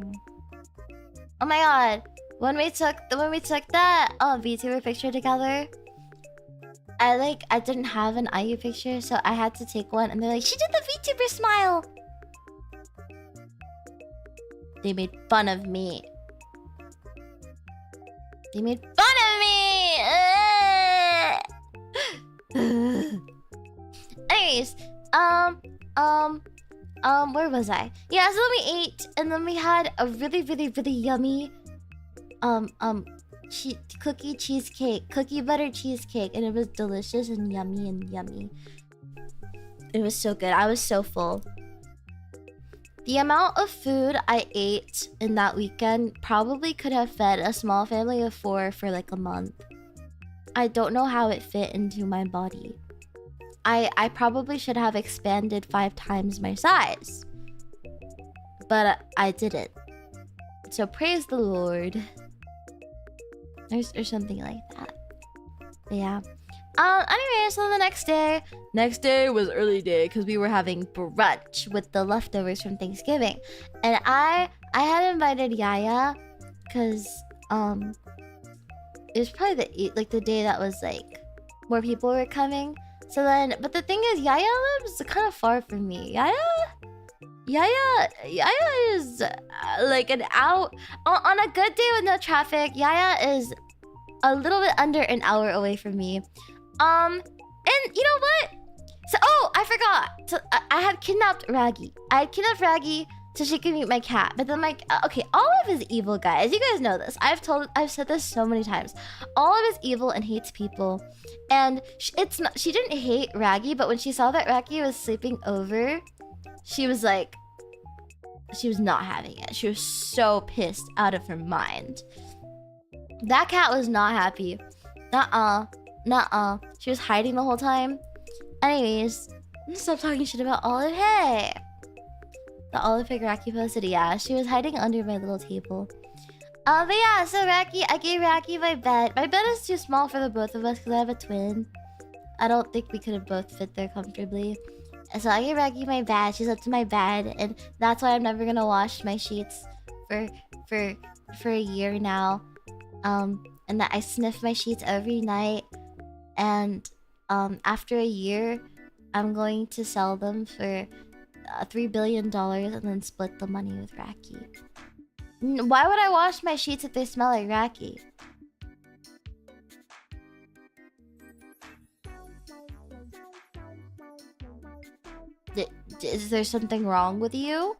Oh my god. When we took that VTuber picture together, I didn't have an IU picture, so I had to take one, and they're like, she did the VTuber smile. They made fun of me. They made fun of me. Anyways, where was I? Yeah, so then we ate, and then we had a really, really, really yummy, cookie butter cheesecake, and it was delicious and yummy. It was so good. I was so full. The amount of food I ate in that weekend probably could have fed a small family of 4 for like a month. I don't know how it fit into my body. I probably should have expanded 5 times my size. But I didn't. So praise the Lord. Or something like that. But yeah. Anyway, so the next day was early day because we were having brunch with the leftovers from Thanksgiving. And I had invited Yaya because it was probably the day that was like more people were coming. So then, but the thing is, Yaya lives kind of far from me. Yaya is like an hour on a good day with no traffic. Yaya is a little bit under an hour away from me. And you know what? So I forgot. So I had kidnapped Raggy. So she could meet my cat. But then okay, Olive is evil, guys. You guys know this. I've said this so many times. Olive is evil and hates people. And she didn't hate Raggy, but when she saw that Raggy was sleeping over, she was not having it. She was so pissed out of her mind. That cat was not happy. Nuh-uh. She was hiding the whole time. Anyways, stop talking shit about Olive. Hey! The Olive Pig Raki posted, yeah, she was hiding under my little table. But yeah, so I gave Raki my bed. My bed is too small for the both of us because I have a twin. I don't think we could have both fit there comfortably. So I gave Raki my bed. She slept in my bed, and that's why I'm never gonna wash my sheets for a year now. And that I sniff my sheets every night. And after a year, I'm going to sell them for $3 billion and then split the money with Raki. Why would I wash my sheets if they smell like Raki? Is there something wrong with you?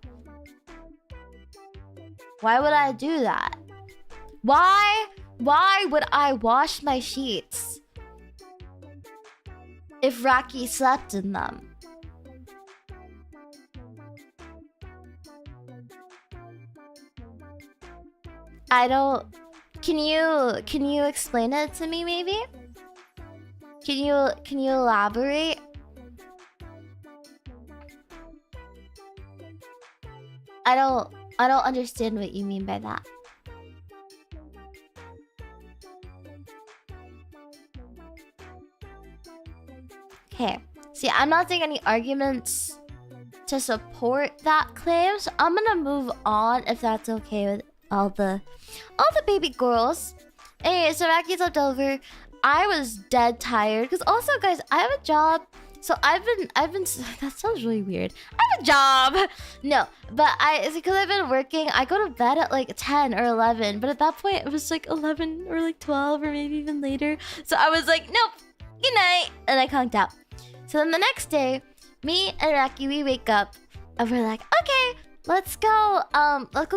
Why would I do that? Why would I wash my sheets if Raki slept in them? I don't... Can you explain it to me, maybe? Can you elaborate? I don't understand what you mean by that. Okay. See, I'm not seeing any arguments to support that claim, so I'm gonna move on if that's okay with all the baby girls. Anyway, so Raki slept over. I was dead tired because also, guys, I have a job. So I've been. That sounds really weird. I have a job. No, but it's because I've been working. I go to bed at like 10 or 11, but at that point it was like 11 or like 12 or maybe even later. So I was like, nope, good night, and I conked out. So then the next day, me and Raki, we wake up and we're like, okay, let's go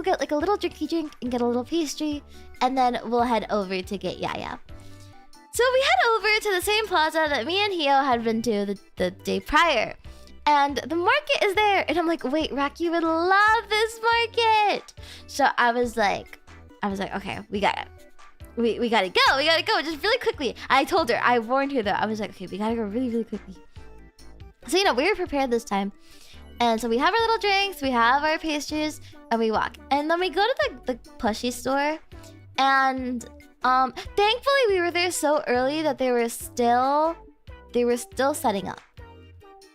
get like a little drinky drink and get a little pastry, and then we'll head over to get Yaya. So we head over to the same plaza that me and Hio had been to the day prior. And the market is there. And I'm like, wait, Raki would love this market. So I was like, okay, we gotta go. We gotta go just really quickly. I told her, I warned her though. I was like, okay, we gotta go really, really quickly. So, we were prepared this time. And so we have our little drinks, we have our pastries, and we walk. And then we go to the plushie store. And thankfully we were there so early that they were still setting up.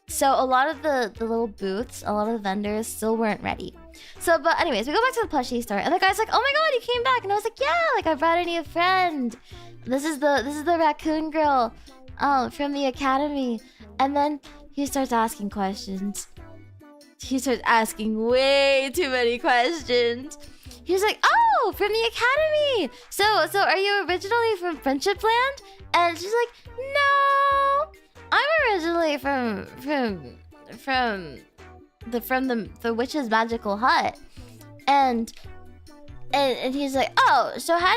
So a lot of the little booths, a lot of the vendors still weren't ready. So, but anyways, we go back to the plushie store, and the guy's like, "Oh my god, you came back!" And I was like, "Yeah, like I brought a new friend. This is the raccoon girl, from the academy." And then he starts asking questions. He starts asking way too many questions. He was like, "Oh, from the academy. So are you originally from Friendship Land?" And she's like, "No, I'm originally from the witch's magical hut." And he's like, "Oh, so how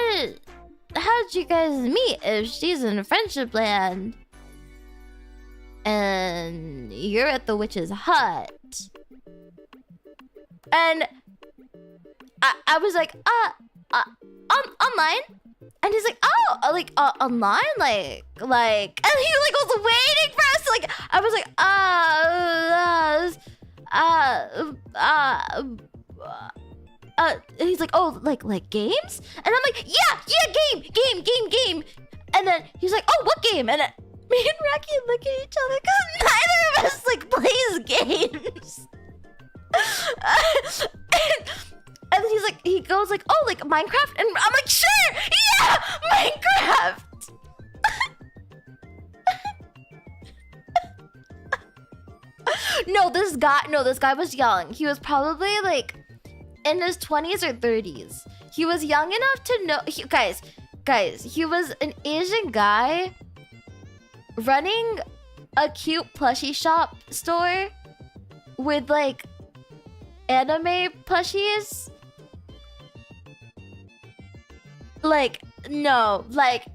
did you guys meet if she's in Friendship Land and you're at the witch's hut?" And I was like, online. And he's like, "Oh, like online, like," and he like was waiting for us. Like, I was like, and he's like, "Oh, like games?" And I'm like, "Yeah, game." And then he's like, "Oh, what game?" And me and Raki look at each other because neither of us like plays games. And then he goes like, "Oh, like Minecraft?" And I'm like, "Sure, yeah, Minecraft." No, this guy was young. He was probably like in his 20s or 30s. He was young enough to know. Guys, he was an Asian guy running a cute plushie shop store with like anime plushies. Like, no, like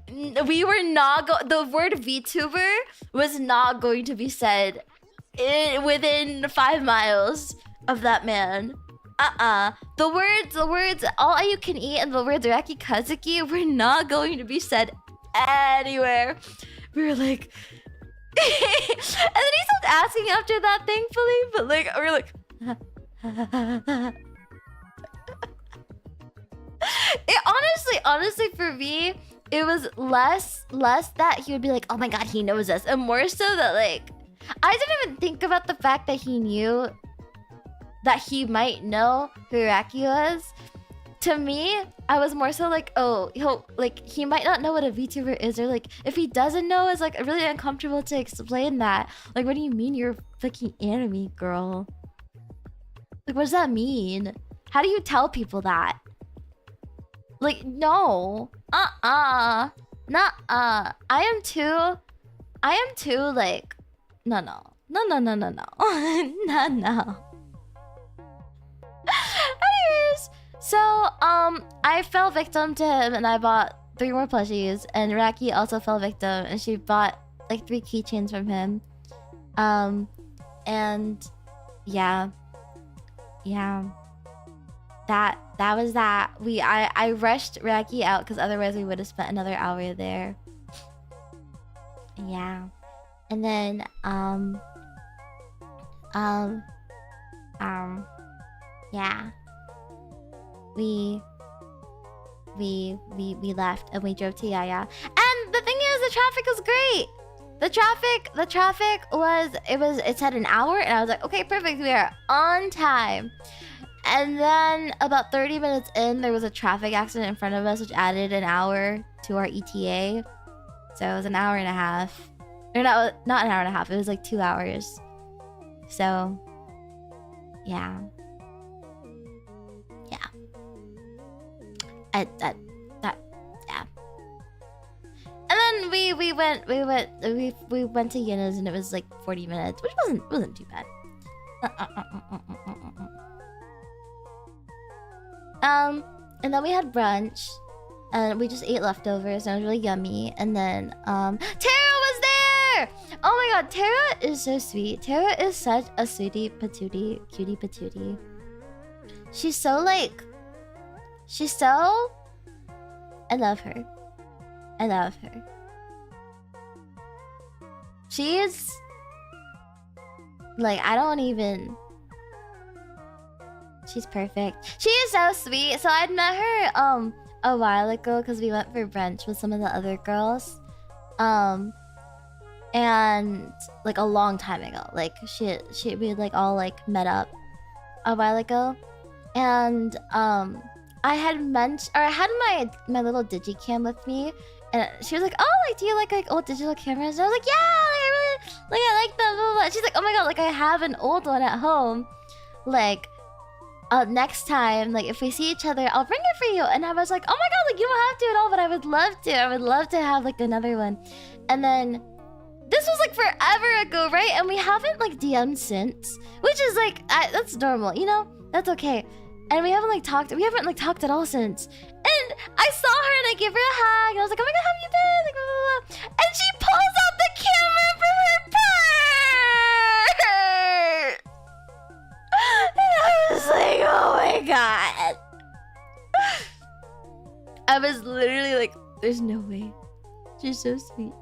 we were not the word VTuber was not going to be said within 5 miles of that man. The words all you can eat and the words Raki Kazuki were not going to be said anywhere. We were like and then he stopped asking after that, thankfully, but like we were like it honestly for me, it was less that he would be like, "Oh my god, he knows us," and more so that like I didn't even think about the fact that he knew that he might know who Raki was. To me, I was more so like, oh, he might not know what a VTuber is, or like if he doesn't know, it's like really uncomfortable to explain that. Like, what do you mean you're a fucking anime girl? Like, what does that mean? How do you tell people that? Like, no. Nuh-uh. I am too like, no. No. Anyways, so I fell victim to him and I bought 3 more plushies, and Raki also fell victim and she bought like 3 keychains from him. And yeah. That was that. I rushed Raki out because otherwise we would have spent another hour there. Yeah. And then yeah. We left and we drove to Yaya. And the thing is, the traffic was great. The traffic was it said an hour, and I was like, okay, perfect, we are on time. And then about 30 minutes in, there was a traffic accident in front of us, which added an hour to our ETA. So it was an hour and a half. Or not an hour and a half. It was like 2 hours. So, yeah. Yeah. That, yeah. And then we went to Yena's and it was like 40 minutes, which wasn't too bad. And then we had brunch, and we just ate leftovers, and it was really yummy. And then, Tara was there! Oh my god, Tara is so sweet. Tara is such a sweetie patootie, cutie patootie. She's so like... I love her. I love her. She is... Like, I don't even... She's perfect. She is so sweet. So I'd met her a while ago because we went for brunch with some of the other girls. And like a long time ago. Like we like all like met up a while ago. And I had my little digicam with me, and she was like, "Oh, like do you like old digital cameras?" And I was like, "Yeah, like I like them." Blah, blah, blah. She's like, "Oh my god, like I have an old one at home. Like next time, like if we see each other, I'll bring it for you." And I was like, "Oh my god, like you don't have to at all, but I would love to. I would love to have like another one." And then this was like forever ago, right? And we haven't like DM'd since, which is like that's normal, you know? That's okay. And we haven't like talked at all since. And I saw her and I gave her a hug and I was like, "Oh my god, how have you been?" Like blah, blah, blah. And she pulls out the camera from her purse. And I was like, "Oh my god." I was literally like, there's no way. She's so sweet.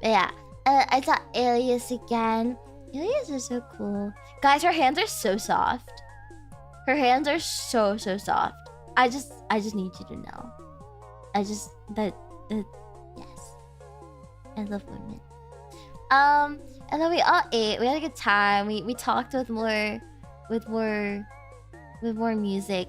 But yeah, I saw Alias again. Alias is so cool. Guys, her hands are so soft. Her hands are so soft. I just need you to know. Yes. I love women. And then we all ate. We had a good time. We talked with more music.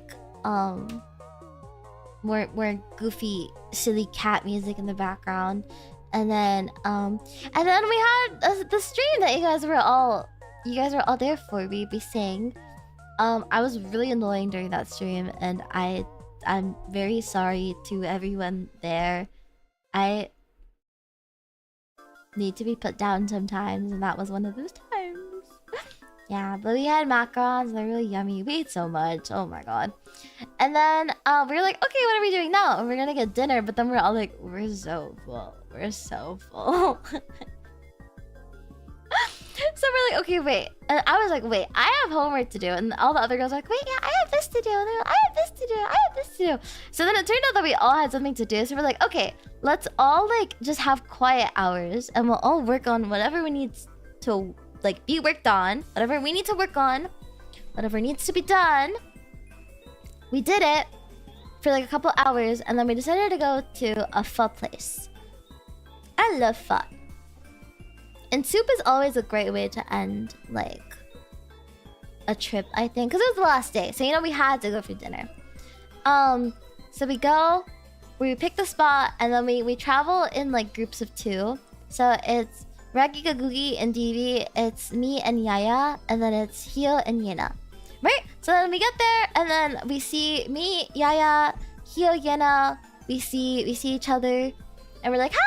More goofy, silly cat music in the background. And then we had the stream that you guys were all there for. We sang. I was really annoying during that stream, and I'm very sorry to everyone there. I need to be put down sometimes, and that was one of those times. Yeah, but we had macarons, and they're really yummy. We ate so much. Oh my god. And then we were like, okay, what are we doing now? And we're gonna get dinner, but then we're all like, we're so full. We're so full. So we're like, okay, wait. And I was like, wait, I have homework to do. And all the other girls were like, wait, yeah, I have this to do. And they're like, I have this to do. I have this to do. So then it turned out that we all had something to do. So we're like, okay, let's all like just have quiet hours, and we'll all work on whatever we need to like be worked on. Whatever we need to work on. Whatever needs to be done. We did it for like a couple hours, and then we decided to go to a pho place. I love pho. And soup is always a great way to end, like, a trip, I think. Because it was the last day. So, you know, we had to go for dinner. So we go, we pick the spot, and then we travel in, like, groups of 2. So it's Ragi Kagugi and Divi, it's me and Yaya, and then it's Hio and Yena. Right? So then we get there, and then we see me, Yaya, Hio, Yena, we see each other, and we're like, hi!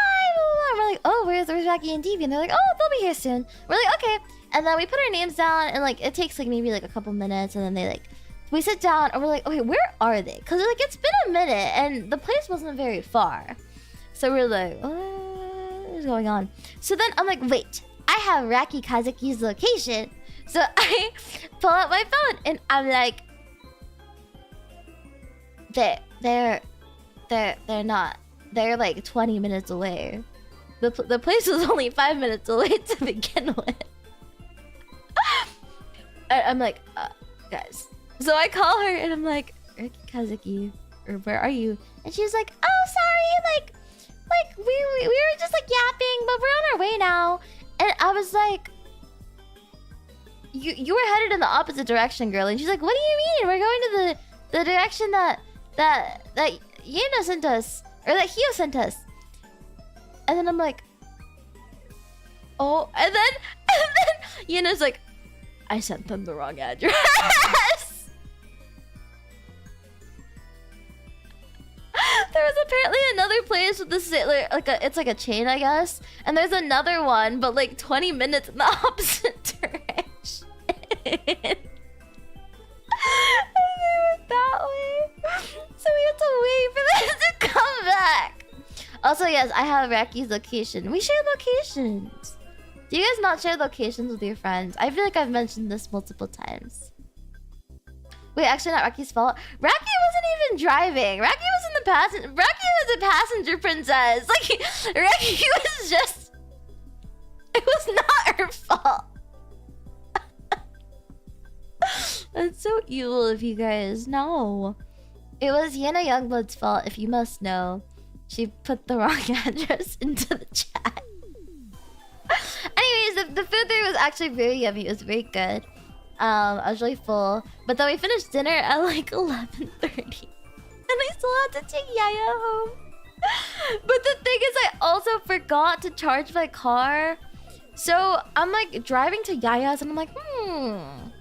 And we're like, oh, where's Ragi and Divi? And they're like, oh, they'll be here soon. We're like, okay. And then we put our names down, and like it takes like maybe like a couple minutes, and then we sit down, and we're like, okay, where are they? Because like it's been a minute, and the place wasn't very far. So we're like, what is going on? So then I'm like, wait, I have Raki Kazuki's location. So I pull out my phone, and I'm like, they're not. They're like 20 minutes away. The place was only 5 minutes away to begin with. I'm like, guys. So I call her and I'm like, Raki Kazuki, or where are you? And she's like, oh, sorry, like we were just like yapping, but we're on our way now. And I was like, you were headed in the opposite direction, girl. And she's like, what do you mean? We're going to the direction that Yena sent us, or that Hio sent us. And then I'm like, oh, and then Yena's like, I sent them the wrong address. There was apparently another place with this it's like a chain, I guess, and there's another one, but like 20 minutes in the opposite direction. And they went that way, so we had to wait for them to come back. Also, yes, I have Raki's location. We share locations. Do you guys not share locations with your friends? I feel like I've mentioned this multiple times. Wait, actually not Raki's fault. Raki wasn't even driving. Raki was in the passenger. Raki was a passenger princess. Like, Raki was just... It was not her fault. That's so evil of you guys. No. It was Yena Youngblood's fault, if you must know. She put the wrong address into the chat. Anyways, the food there was actually very yummy. It was very good. I was really full. But then we finished dinner at like 11:30. And I still had to take Yaya home. But the thing is, I also forgot to charge my car. So I'm like driving to Yaya's and I'm like, I'm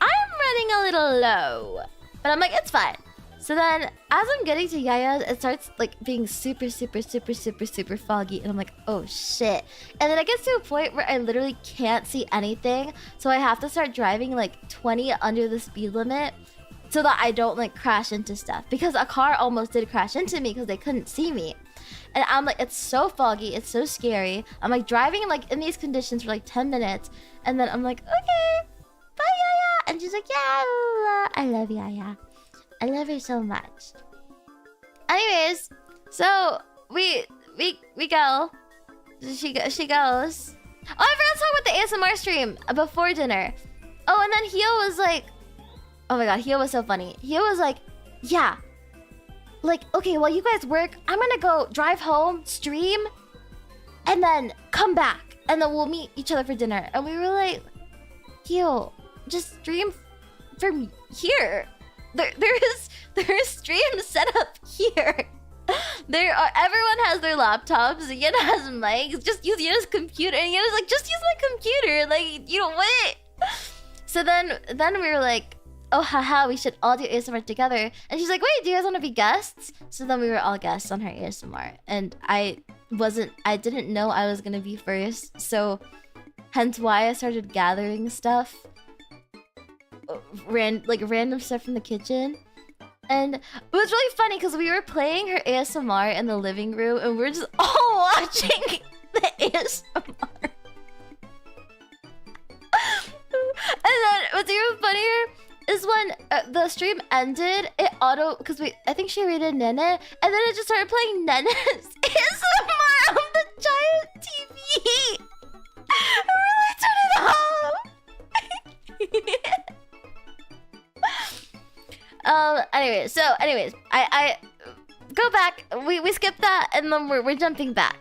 running a little low. But I'm like, it's fine. So then, as I'm getting to Yaya's, it starts like being super foggy, and I'm like, oh shit. And then I get to a point where I literally can't see anything, so I have to start driving like 20 under the speed limit so that I don't like crash into stuff. Because a car almost did crash into me because they couldn't see me. And I'm like, it's so foggy, it's so scary. I'm like driving like in these conditions for like 10 minutes, and then I'm like, okay, bye Yaya. And she's like, yeah, I love Yaya. I love her so much. Anyways, so we go. She goes. Oh, I forgot to talk about the ASMR stream before dinner. Oh, and then Hio was like, oh my god, Hio was so funny. Hio was like, yeah, like, okay, while you guys work, I'm gonna go drive home, stream, and then come back, and then we'll meet each other for dinner. And we were like, Hio, just stream from here. There is stream set up here. Everyone has their laptops. Yena has mics. Just use Yena's computer. And Yena's like, just use my computer. Like, you know what? So then we were like, oh haha, we should all do ASMR together. And she's like, wait, do you guys want to be guests? So then we were all guests on her ASMR. And I didn't know I was gonna be first. So hence why I started gathering stuff. Random stuff from the kitchen. And it was really funny because we were playing her ASMR in the living room and we're just all watching the ASMR. And then what's even funnier is when the stream ended, it because I think she rated Nene, and then it just started playing Nene's ASMR on the giant TV. And we're like, turn it off. Anyways, I go back. We skipped that, and then we're jumping back.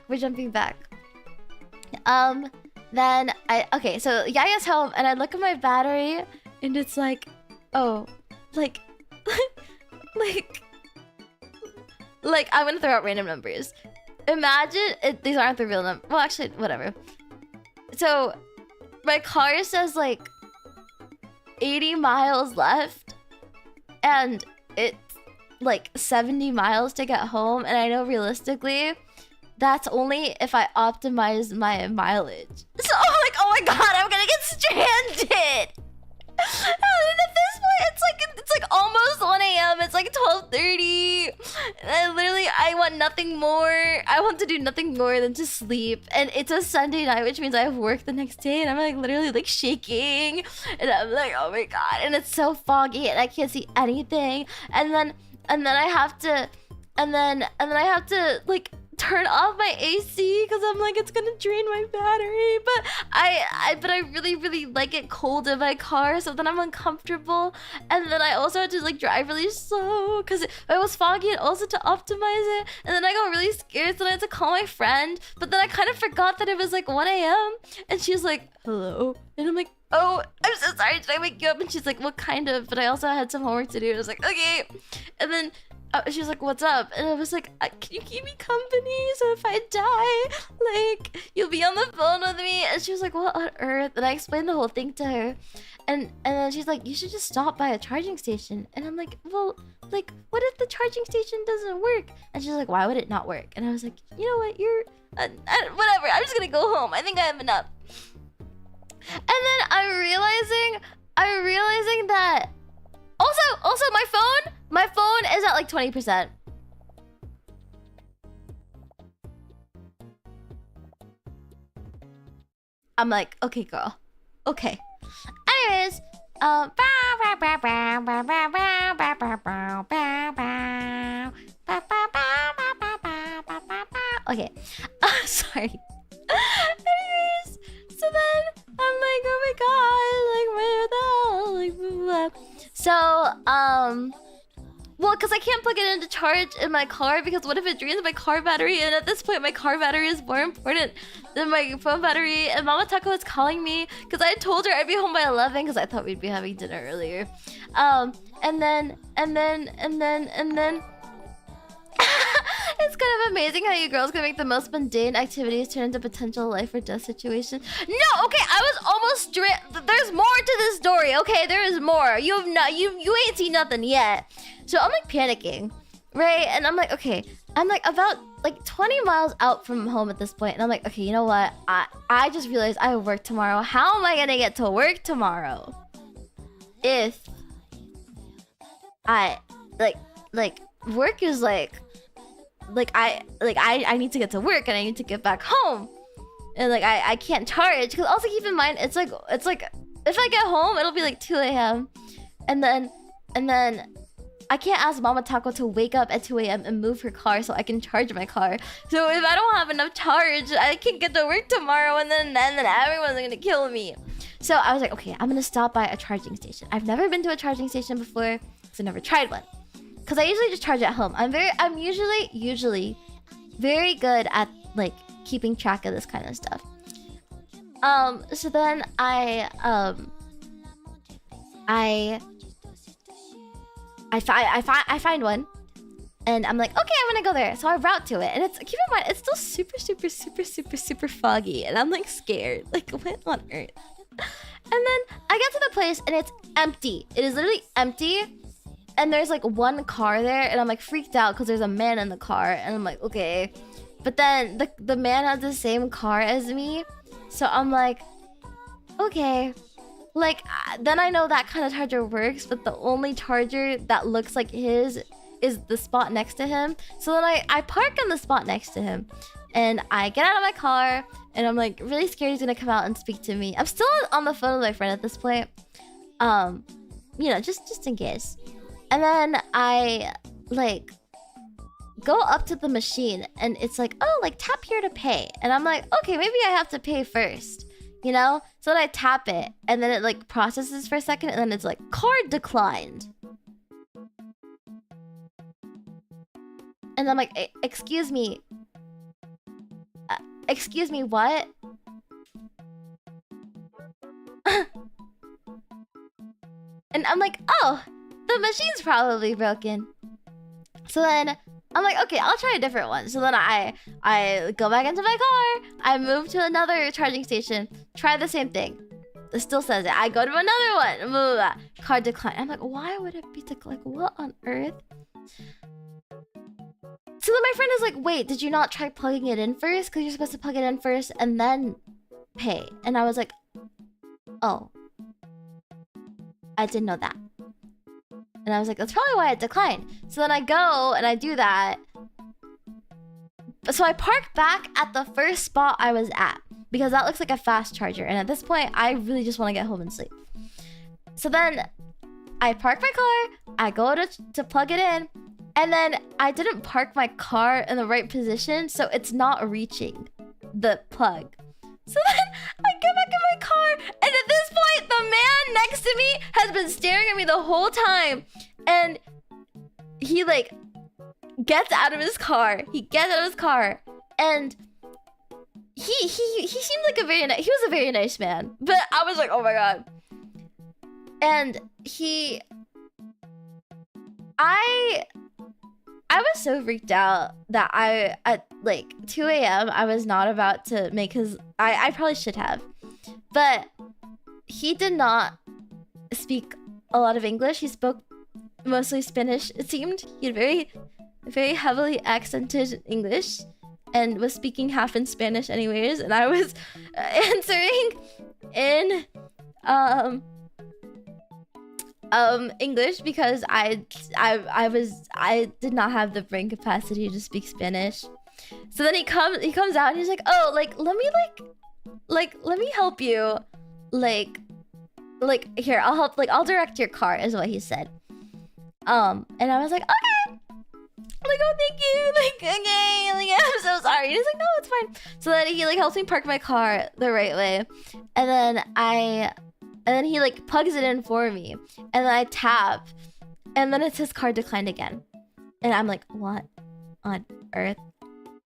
So Yaya's home, and I look at my battery, and it's like, oh, like I'm gonna throw out random numbers. Imagine these aren't the real numbers. Well, actually, whatever. So my car says like 80 miles left, and it's like 70 miles to get home, and I know realistically that's only if I optimize my mileage. So I'm like, oh my god, I'm gonna get stranded. And at this point, it's like almost 1 a.m. It's like 12:30. And literally, I want nothing more. I want to do nothing more than to sleep. And it's a Sunday night, which means I have work the next day. And I'm like literally like shaking. And I'm like, oh my god. And it's so foggy, and I can't see anything. And then I have to, like turn off my AC because I'm like, it's gonna drain my battery. But I really like it cold in my car, so then I'm uncomfortable. And then I also had to like drive really slow because it was foggy, and also to optimize it. And then I got really scared, so I had to call my friend. But then I kind of forgot that it was like 1 a.m. and she was like, hello. And I'm like, oh, I'm so sorry, did I wake you up? And she's like, what kind of? But I also had some homework to do. I was like, okay. And then she was like, what's up? And I was like, can you keep me company? So if I die, like, you'll be on the phone with me. And she was like, what on earth? And I explained the whole thing to her. And then she's like, you should just stop by a charging station. And I'm like, well, like, what if the charging station doesn't work? And she's like, why would it not work? And I was like, you know what? You're, whatever. I'm just gonna go home. I think I have enough. And then I'm realizing that also my phone is at like 20%. I'm like, okay, girl. Okay. Anyways, okay. Sorry. Anyways, so then I'm like, oh my god, like, where the hell? Like, blah, blah, blah. So, well, because I can't plug it in to charge in my car, because what if it drains my car battery? And at this point, my car battery is more important than my phone battery. And Mama Taco is calling me because I told her I'd be home by 11 because I thought we'd be having dinner earlier. And then it's kind of amazing how you girls can make the most mundane activities turn into potential life or death situations. No, okay, I was almost straight. There's more to this story, okay? There is more. You ain't seen nothing yet. So I'm like panicking, right? And I'm like, okay, I'm like about like 20 miles out from home at this point, and I'm like, okay, you know what? I just realized I have work tomorrow. How am I gonna get to work tomorrow? If I like work is like I need to get to work and I need to get back home, and like I can't charge, because also keep in mind it's like if I get home it'll be like 2 a.m. and then I can't ask Mama Taco to wake up at 2 a.m. and move her car so I can charge my car. So if I don't have enough charge, I can't get to work tomorrow, and then everyone's gonna kill me. So I was like, okay, I'm gonna stop by a charging station. I've never been to a charging station before because I never tried one. Because I usually just charge at home. I'm usually very good at like keeping track of this kind of stuff. So then I find one, and I'm like, okay, I'm gonna go there. So I route to it, and it's, keep in mind, it's still super foggy, and I'm like scared. Like, what on earth? And then I get to the place, and it's empty. It is literally empty. And there's like one car there, and I'm like freaked out because there's a man in the car, and I'm like, okay. But then the man has the same car as me, so I'm like, okay. Like, then I know that kind of charger works, but the only charger that looks like his is the spot next to him. So then I park in the spot next to him, and I get out of my car, and I'm like really scared he's gonna come out and speak to me. I'm still on the phone with my friend at this point, you know, just in case. And then I like go up to the machine, and it's like, oh, like tap here to pay. And I'm like, okay, maybe I have to pay first, you know? So then I tap it, and then it like processes for a second, and then it's like, card declined. And I'm like, excuse me, what? And I'm like, oh, the machine's probably broken. So then I'm like, okay, I'll try a different one. So then I go back into my car. I move to another charging station. Try the same thing. It still says it. I go to another one. Blah, blah, blah. Card decline. I'm like, why would it be like, what on earth? So then my friend is like, wait, did you not try plugging it in first? Because you're supposed to plug it in first and then pay. And I was like, oh, I didn't know that. And I was like, that's probably why it declined. So then I go and I do that. So I park back at the first spot I was at, because that looks like a fast charger. And at this point, I really just want to get home and sleep. So then I park my car, I go to plug it in, and then I didn't park my car in the right position, so it's not reaching the plug. So then I get back in my car, and at this point, the man next to me has been staring at me the whole time. And he like gets out of his car. And he seemed like he was a very nice man, but I was like, oh my god. And I was so freaked out that at like 2 a.m. I was not about to make his. I probably should have, but he did not speak a lot of English. He spoke mostly Spanish. It seemed he had very heavily accented English, and was speaking half in Spanish anyways. And I was answering in English because I did not have the brain capacity to speak Spanish. So then he comes out and he's like, oh, like let me help you, like here, I'll help, like I'll direct your car, is what he said. And I was like, okay, like, oh, thank you, like, okay, like, I'm so sorry. And he's like, no, it's fine. So then he like helps me park my car the right way, and then he like plugs it in for me, and then I tap, and then it says car declined again, and I'm like, what on earth?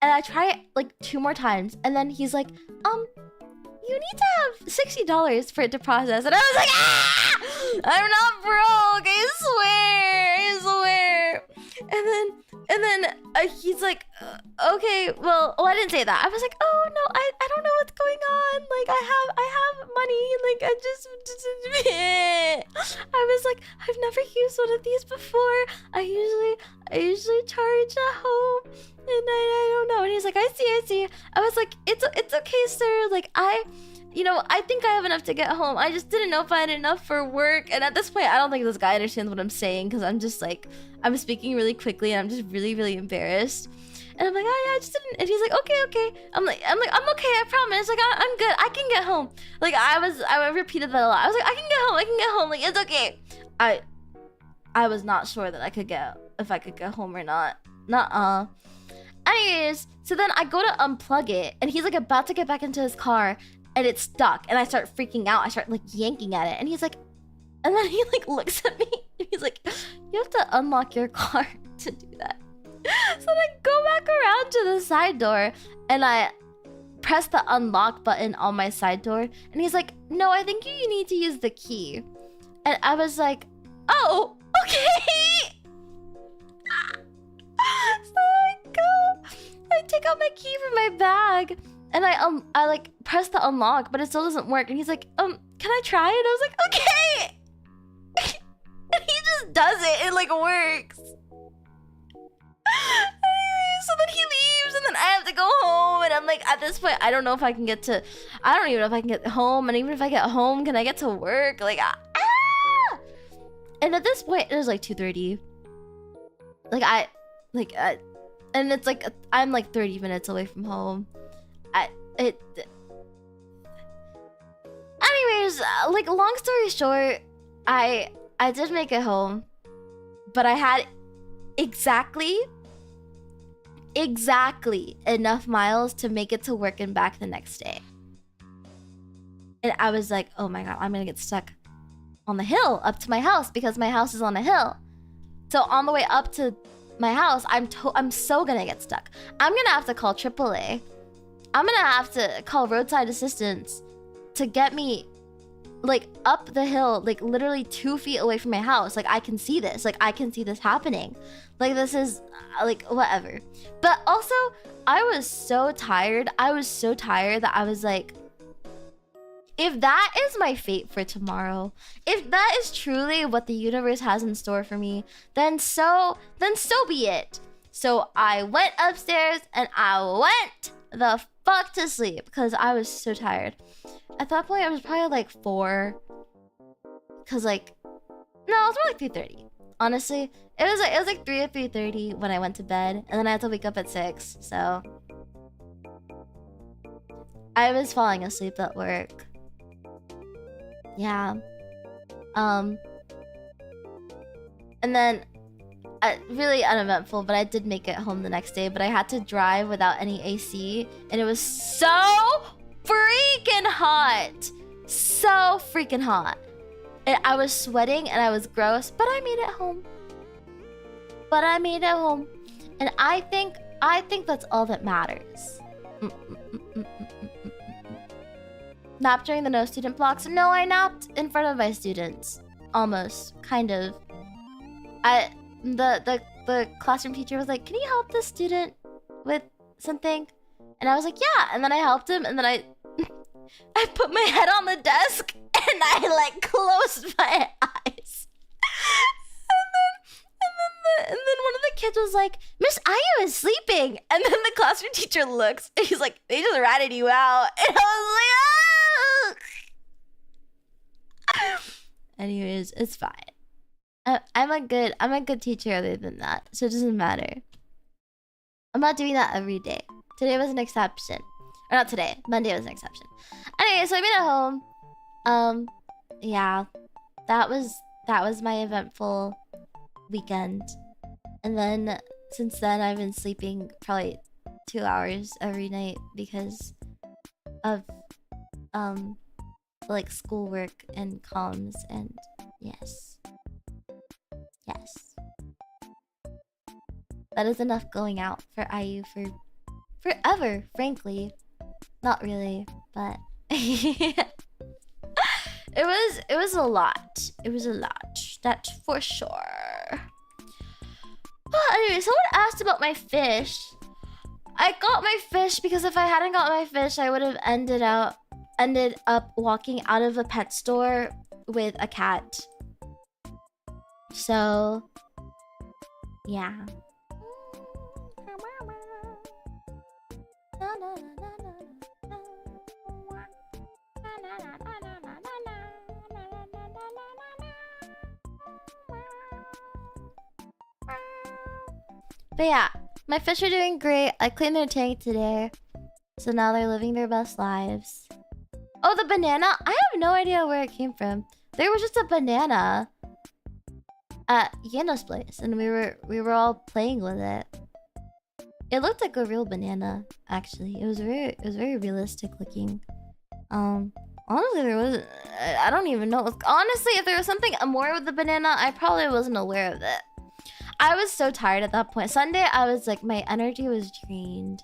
And I try it like 2 more times, and then he's like, you need to have $60 for it to process. And I was like, ah! I'm not broke, I swear. And then he's like, okay, well, I didn't say that. I was like, oh no, I don't know what's going on. Like I have money. Like I was like, I've never used one of these before. I usually charge at home, and I don't know. And he's like, I see. I was like, it's okay, sir. Like I think I have enough to get home. I just didn't know if I had enough for work. And at this point, I don't think this guy understands what I'm saying, because I'm just like, I'm speaking really quickly and I'm just really, really embarrassed. And I'm like, oh yeah, I just didn't. And he's like, okay. I'm like, I'm okay, I promise. Like, I'm good. I can get home. Like, I repeated that a lot. I was like, I can get home. Like, it's okay. I was not sure that if I could get home or not. Nuh-uh. Anyways, so then I go to unplug it, and he's like about to get back into his car, and it's stuck, and I start freaking out. I start like yanking at it, and he's like, and then he like looks at me, and he's like, you have to unlock your car to do that. So then I go back around to the side door, and I press the unlock button on my side door, and he's like, no, I think you need to use the key. And I was like, oh, okay. So I take out my key from my bag, and I like press the unlock, but it still doesn't work. And he's like, can I try it? I was like, okay. And he just does it. It like works. So then he leaves, and then I have to go home, and I'm like, at this point, I don't know if I can get to, I don't even know if I can get home, and even if I get home, can I get to work? Like, And at this point, it was like 2:30. And it's like, I'm like 30 minutes away from home. Anyways, like, long story short, I did make it home, but I had exactly enough miles to make it to work and back the next day. And I was like, oh my god, I'm gonna get stuck on the hill up to my house, because my house is on a hill. So on the way up to my house, I'm so gonna get stuck. I'm gonna have to call AAA. I'm gonna have to call roadside assistance to get me like up the hill, like literally 2 feet away from my house. Like, I can see this. Like, I can see this happening. Like, this is like whatever. But also, I was so tired. I was so tired that I was like, if that is my fate for tomorrow, if that is truly what the universe has in store for me, then so be it. So I went upstairs and I went the fuck to sleep because I was so tired. At that point, I was probably like 4. Cause like, no, it was more like 3:30. Honestly, it was like 3 or 3:30 when I went to bed, and then I had to wake up at 6. So I was falling asleep at work. Yeah. And then really uneventful, but I did make it home the next day, but I had to drive without any AC, and it was so freaking hot. So freaking hot. And I was sweating and I was gross, but I made it home. And I think that's all that matters. Nap during the no student blocks? No, I napped in front of my students. Almost. Kind of. The classroom teacher was like, can you help this student with something? And I was like, yeah. And then I helped him, and then I put my head on the desk and I like closed my eyes. And then one of the kids was like, Miss Ayu is sleeping. And then the classroom teacher looks and he's like, they just ratted you out. And I was like, ah! Anyways, it's fine. I'm a good teacher other than that, so it doesn't matter. I'm not doing that every day. Today was an exception. Or not today. Monday was an exception. Anyway, so I made it home. Yeah. That was my eventful weekend. And then since then I've been sleeping probably 2 hours every night because of like schoolwork and comms, and yes. Yes. That is enough going out for IU for forever, frankly. Not really, but it was a lot. It was a lot. That's for sure. Anyway, someone asked about my fish. I got my fish because if I hadn't got my fish, I would have ended up walking out of a pet store with a cat. So, yeah. But yeah, my fish are doing great. I cleaned their tank today, so now they're living their best lives. Oh, the banana? I have no idea where it came from. There was just a banana at Yana's place, and we were all playing with it. It looked like a real banana, actually. It was very realistic looking. Honestly, there was I don't even know. Honestly, if there was something more with the banana, I probably wasn't aware of it. I was so tired at that point. Sunday, I was like, my energy was drained.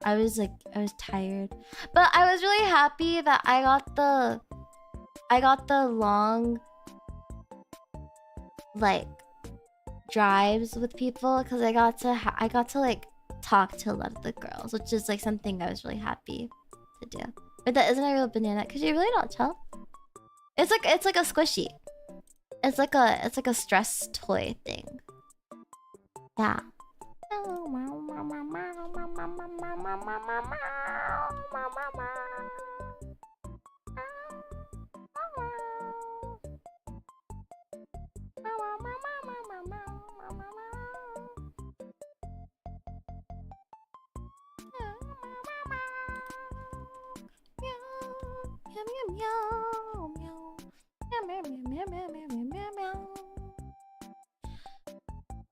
I was tired, but I was really happy that I got the long like drives with people because I got to like talk to a lot of the girls, which is like something I was really happy to do. But that isn't a real banana. Could you really not tell? It's like a squishy. It's like a stress toy thing. Yeah.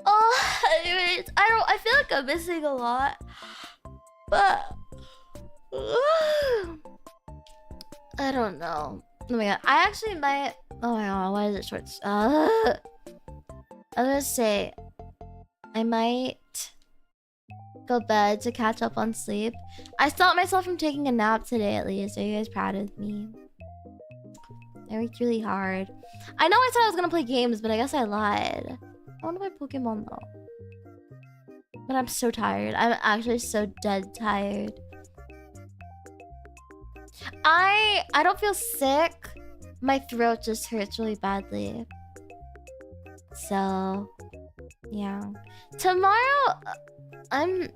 Oh, anyways, I feel like I'm missing a lot, but I don't know. Oh my god, I actually might. Oh my god, why is it short? I was gonna say I might go bed to catch up on sleep. I stopped myself from taking a nap today at least. Are you guys proud of me? I worked really hard. I know I said I was gonna play games, but I guess I lied. I want to play Pokemon though. But I'm so tired. I'm actually so dead tired. I don't feel sick. My throat just hurts really badly. So, yeah. Tomorrow I'm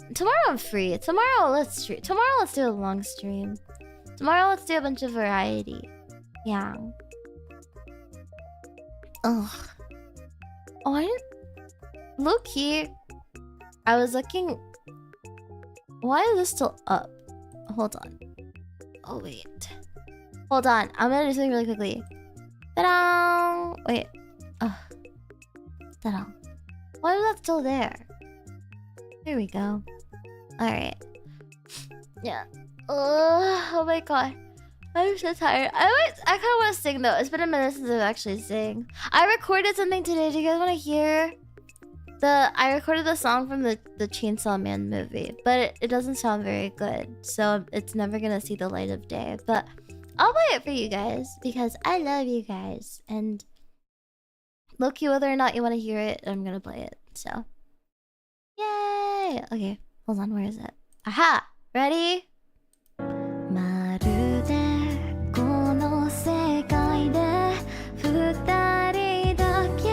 free. Tomorrow let's do a long stream. Tomorrow let's do a bunch of variety. Yeah. Ugh. Oh, I didn't. Low-key, I was looking. Why is this still up? Hold on. Oh wait. Hold on. I'm gonna do something really quickly. Ta-da! Wait. Ugh. Ta-da. Why is that still there? There we go. Alright. Yeah. Oh my god. I'm so tired. I kind of want to sing though. It's been a minute since I've actually sang. I recorded something today. Do you guys want to hear? I recorded the song from the Chainsaw Man movie, but it doesn't sound very good, so it's never gonna see the light of day. But I'll play it for you guys because I love you guys. And look, whether or not you want to hear it, I'm gonna play it. So, yay! Okay, hold on. Where is it? Aha! Ready? まるでこの世界で二人だけ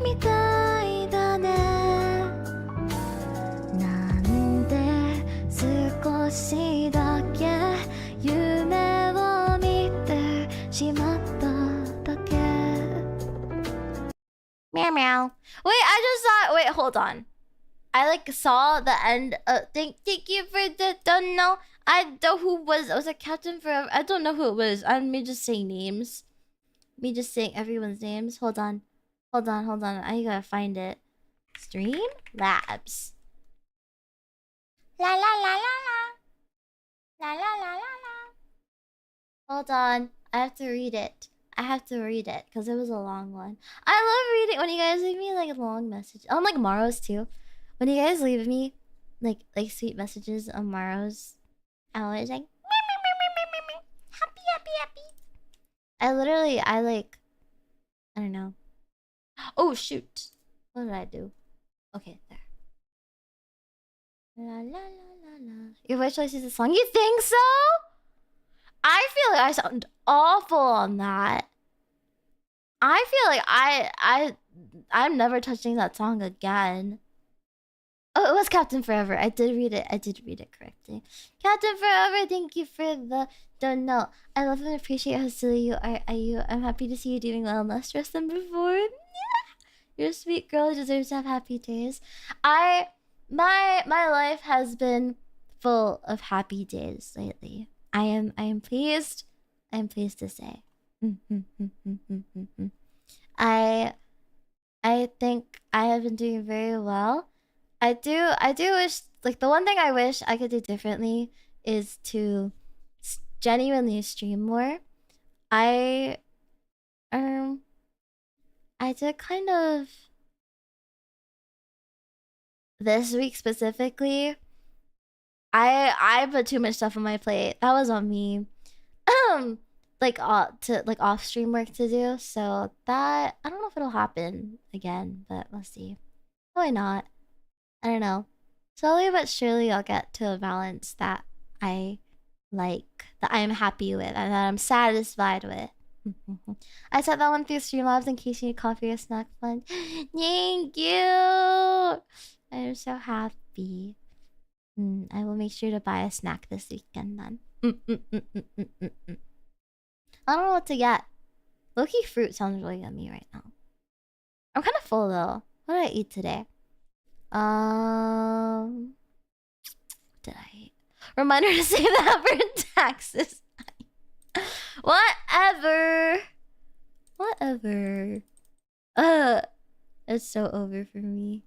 みたいだねなんで少しだけ夢を見てしまっただけ Meow meow. Wait, I just saw. Wait, hold on. I like saw the end. Thank you for the don't know. I don't know who was it Captain Forever? I don't know who it was. I'm me just saying names. Me just saying everyone's names. Hold on. Hold on. I gotta find it. Stream Labs. La la la la la. La la la la la. Hold on. I have to read it. Because it was a long one. I love reading when you guys leave me like long messages. On like Maros too. When you guys leave me like sweet messages on Maros, I'm always like happy. I don't know. Oh shoot. What did I do? Okay, there. La la la la la. Your voice choice is a song. You think so? I feel like I sound awful on that. I feel like I'm never touching that song again. Oh, it was Captain Forever. I did read it correctly. Captain Forever, thank you for the don't know. I love and appreciate how silly you are. I'm happy to see you doing well, less stressed than before. Yeah. You're a sweet girl who deserves to have happy days. My life has been full of happy days lately. I am pleased. I'm pleased to say. I think I have been doing very well. I do wish, like, the one thing I wish I could do differently is to genuinely stream more. I did kind of this week specifically. I put too much stuff on my plate. That was on me. Like to like off stream work to do. So that I don't know if it'll happen again, but we'll see. Probably not. I don't know. Slowly but surely I'll get to a balance that I like, that I am happy with, and that I'm satisfied with. I set that one through Streamlabs in case you need coffee or snack fun. Thank you! I'm so happy. I will make sure to buy a snack this weekend then. I don't know what to get. Low-key fruit sounds really yummy right now. I'm kind of full though. What did I eat today? What did I eat? Reminder to save that for taxes. Whatever. It's so over for me.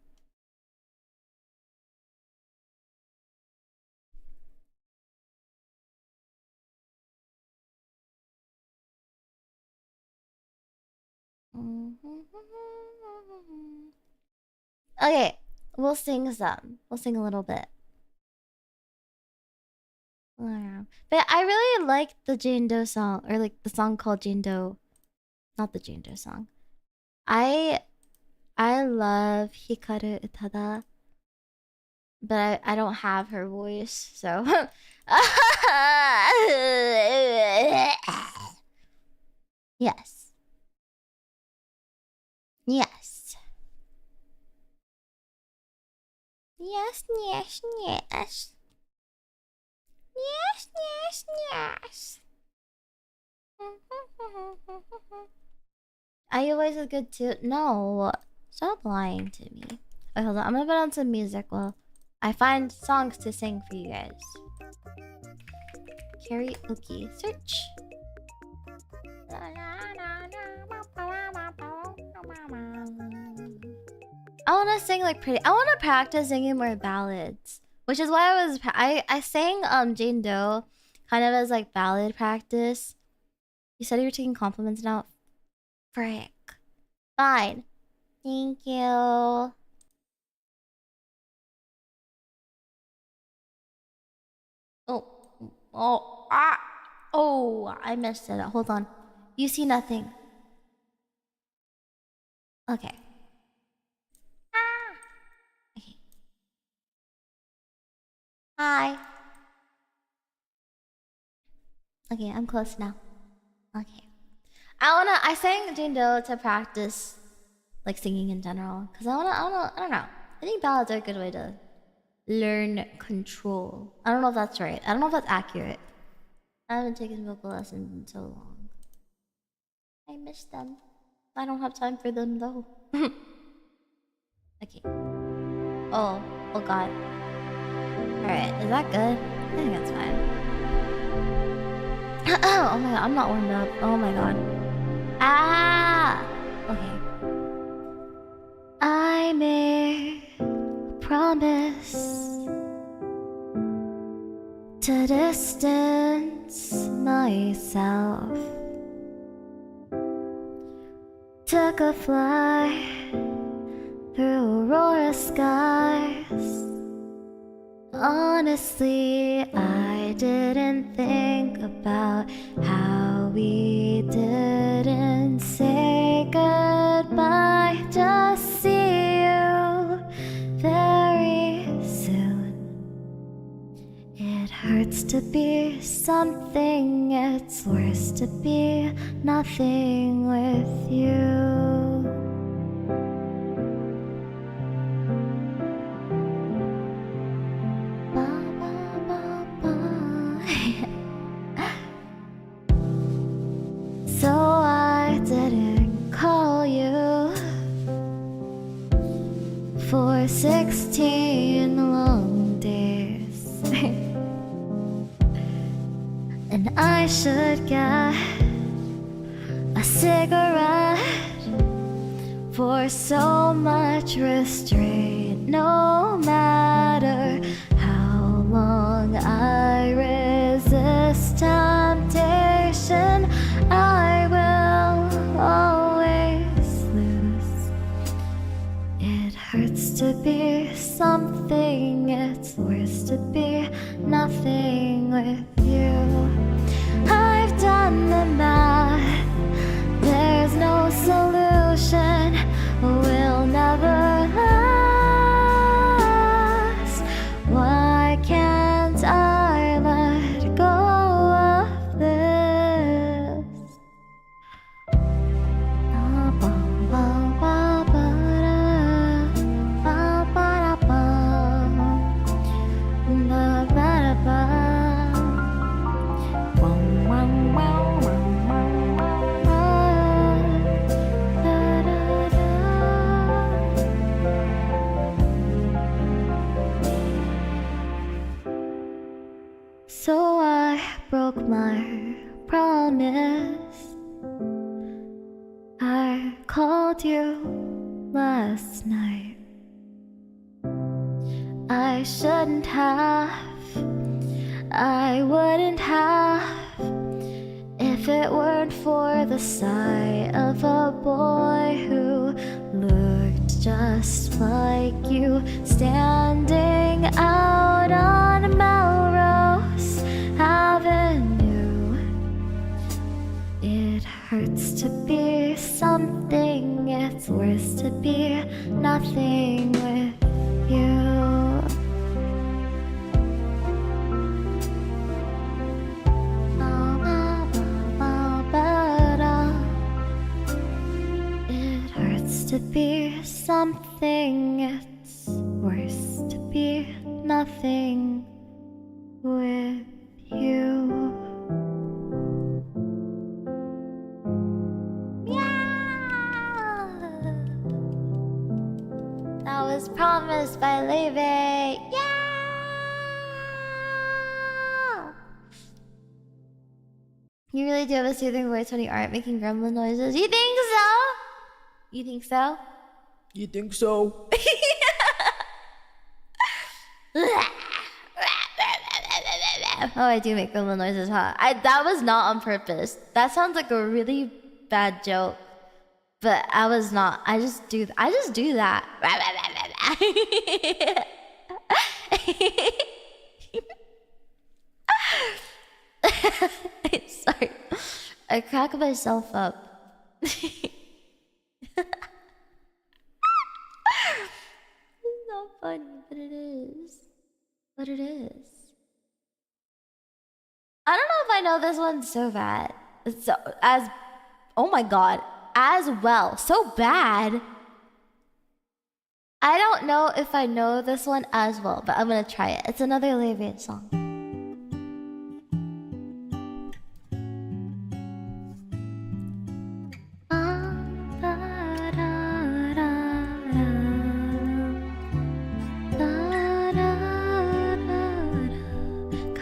Okay, we'll sing some. We'll sing a little bit. But I really like the Jane Doe song, or like the song called Jane Doe. Not the Jane Doe song. I love Hikaru Utada, but I don't have her voice, so. Yes. Yes. Yes, yes, yes. Yes, yes, yes. Are you always good too? No. Stop lying to me. Wait, hold on. I'm gonna put on some music while I find songs to sing for you guys. Karaoke. Search. I want to sing like pretty. I want to practice singing more ballads, which is why I sang Jane Doe kind of as like ballad practice. You said you were taking compliments now. Frick. Fine. Thank you. Oh. Oh. Ah. Oh, I missed it. Hold on. You see nothing. Okay. Okay. Hi. Okay, I'm close now. Okay. I sang Jindo to practice like singing in general. Cause I don't know. I think ballads are a good way to learn control. I don't know if that's right. I don't know if that's accurate. I haven't taken vocal lessons in so long. I miss them. I don't have time for them though. Okay. Oh god. Alright, is that good? I think that's fine. Oh my god, I'm not warmed up. Oh my god. Ah! Okay. I made a promise to distance myself. Took a flight through aurora skies. Honestly, I didn't think about how we didn't say goodbye. Just see you very soon. It hurts to be something, it's worse to be nothing with you. So I didn't call you for 16 long days. And I should get a cigarette for so much restraint. No matter how long I resist temptation, I will always lose. It hurts to be something, it's worse to be nothing with you. I've done the math, there's no solution, we'll never last. Why can't I let go of this? So I broke my promise. I called you last night. I shouldn't have, I wouldn't have, if it weren't for the sight of a boy who looked just like you, standing out on Melrose Avenue. It hurts to be something, it's worse to be nothing with you. It hurts to be something, it's worse to be nothing with you. That was Promised by Leve. Yeah! You really do have a soothing voice when you aren't making gremlin noises. You think so? You think so? You think so? Oh, I do make gremlin noises, huh? That was not on purpose. That sounds like a really bad joke. But I was not. I just do that. I crack myself up. It's not funny, but it is. But it is. I don't know if I know this one so bad. So as oh my god, as well. So bad. I don't know if I know this one as well, but I'm gonna try it. It's another Levian song.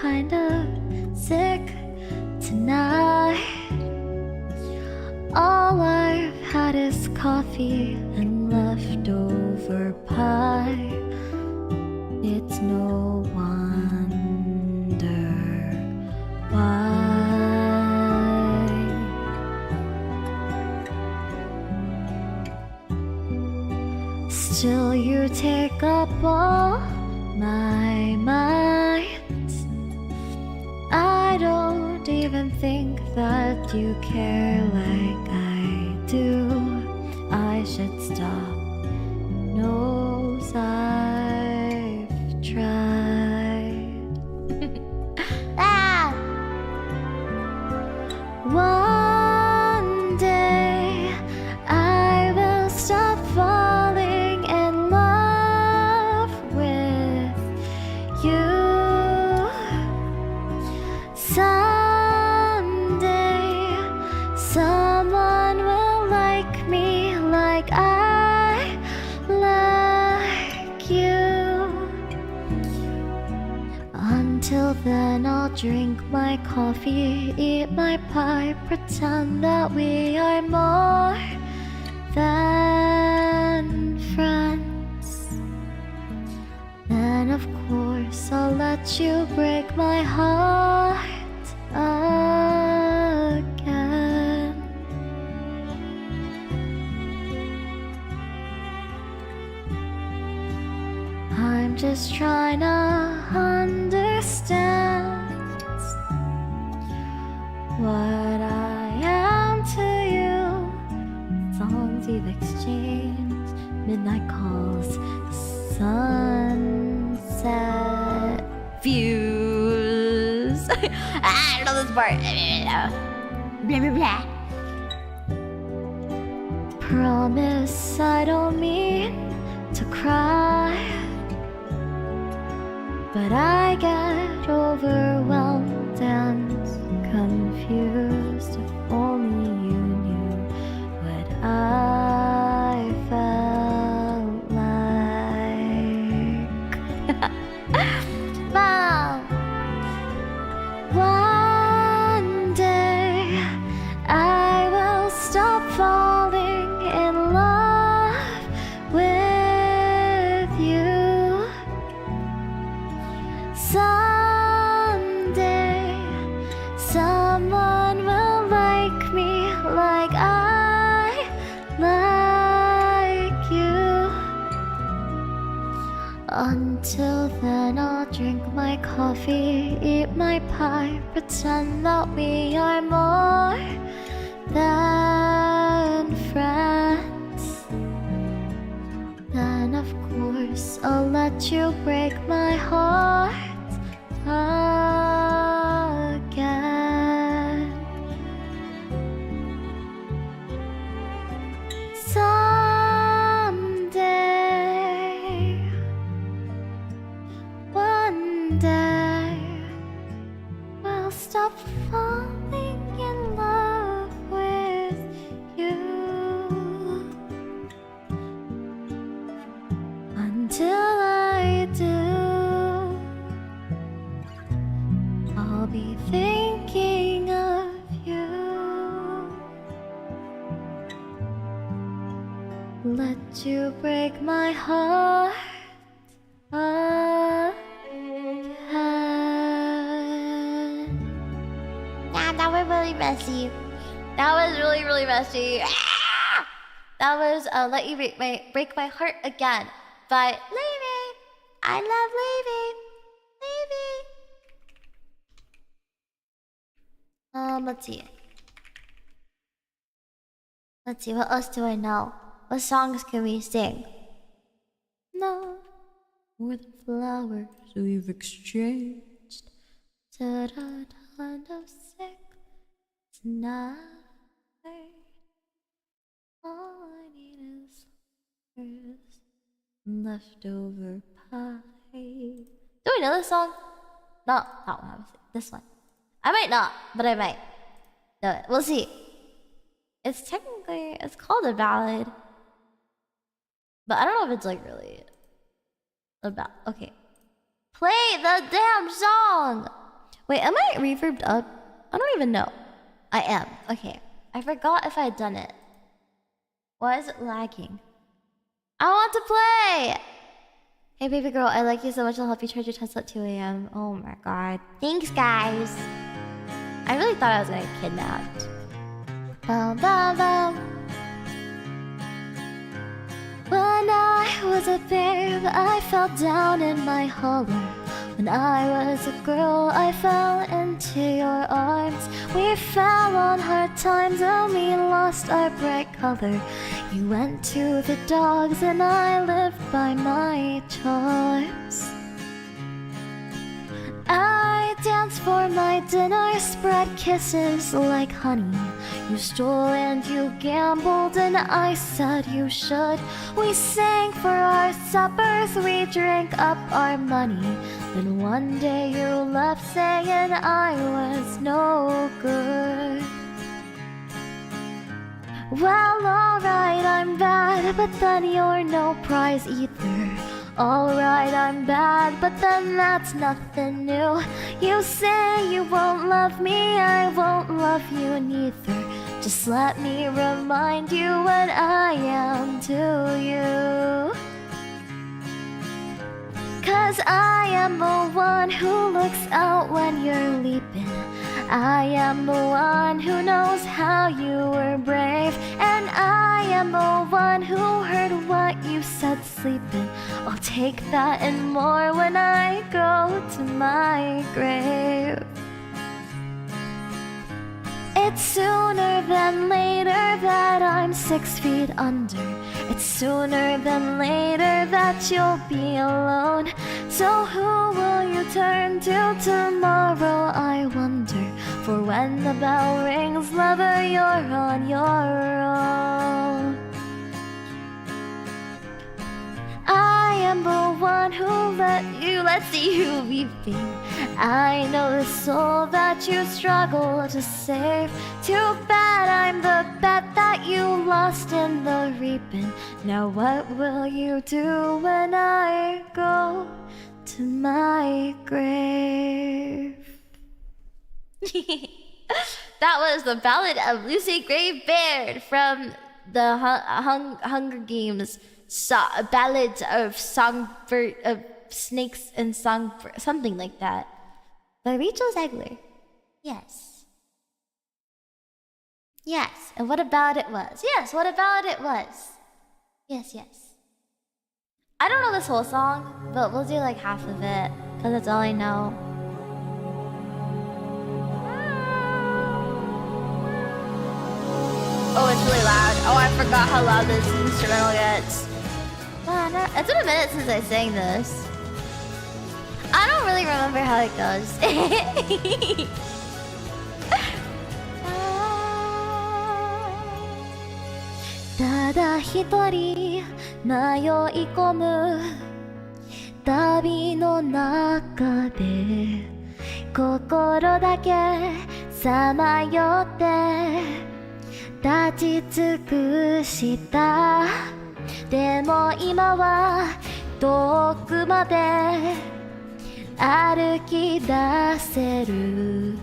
Kind of sick tonight. All I've had is coffee and leftover pie. It's no wonder why. Still, you take up all my mind. I don't even think that you care like I do. I should stop. Knows I've tried. Ah! One day I will stop falling in love with you. Someday, someone will like me like I like you. Until then, I'll drink my coffee, eat my pie, pretend that we are more than friends. Then, of course, I'll let you break my heart again. I'm just trying to understand what I am to you. Songs we've exchanged, midnight calls, sunset views. I don't know this part. Blah, blah, blah. Promise I don't mean to cry, but I get overwhelmed and confused. If only you knew what I felt like. Mom! One day I will stop falling in love with you. Someday, someone will like me like I like you. Until then, I'll drink my coffee, eat my pie, pretend that we are more than friends. Then, of course, I'll let you break my heart again. Someday, one day, we'll stop falling in love with you. Until I do, I'll be thinking of you. Let you break my heart again. Yeah, that was really messy. That was really, really messy. Ah! That was Let You Break My Heart Again by Levy. I love Levy. Levy. Let's see. Let's see, what else do I know? What songs can we sing? No, more the flowers we've exchanged. Ta-da-da, no sick tonight. All I need is leftover pie. Do we know this song? No, that one, obviously. This one. I might not, but I might know it. We'll see. It's called a ballad. But I don't know if it's like really about. Okay. Play the damn song! Wait, am I reverbed up? I don't even know. I am. Okay. I forgot if I had done it. Why is it lagging? I want to play! Hey baby girl, I like you so much. I'll help you charge your Tesla at 2 a.m. Oh my god. Thanks guys. I really thought I was gonna get kidnapped. Bum, bum, bum. When I was a babe, I fell down in my hollow. When I was a girl, I fell into your arms. We fell on hard times and we lost our bright color. You went to the dogs and I lived by my charms. I danced for my dinner, spread kisses like honey. You stole and you gambled and I said you should. We sang for our suppers, we drank up our money. Then one day you left saying I was no good. Well, alright, I'm bad, but then you're no prize either. Alright, I'm bad, but then that's nothing new. You say you won't love me, I won't love you neither. Just let me remind you what I am to you. 'Cause I am the one who looks out when you're leaping. I am the one who knows how you were brave. And I am the one who heard what you said sleeping. I'll take that and more when I go to my grave. It's sooner than later that I'm 6 feet under. It's sooner than later that you'll be alone. So who will you turn to tomorrow, I wonder? For when the bell rings, lover, you're on your own. I am the one who let you weeping. I know the soul that you struggle to save. Too bad I'm the bet that you lost in the reaping. Now what will you do when I go to my grave? That was the Ballad of Lucy Gray Baird from the Hunger Games. Ballads of Songbird of Snakes and Songbird, something like that, by Rachel Zegler. Yes. Yes, and what about it was? Yes, what about it was? Yes, yes. I don't know this whole song, but we'll do like half of it, because that's all I know. Oh, it's really loud. Oh, I forgot how loud this instrumental gets. It's been a minute since I sang this. I don't really remember how it goes. Tada hitori mayoi komu tabi no naka de kokoro dake samayotte tachitsuku shita. でも今は遠くまで歩き出せる。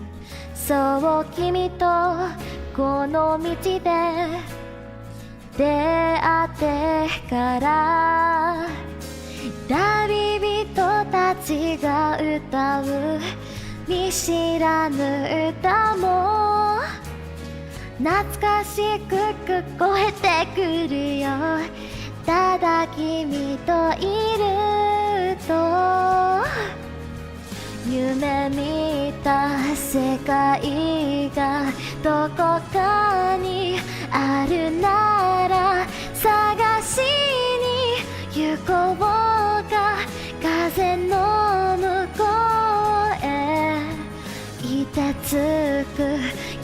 そう君とこの道で出会ってから旅人たちが歌う見知らぬ歌も懐かしく聞こえてくるよ。ただ君といると夢見た世界がどこかにあるなら探しに行こうか風の向こうへ凍てつく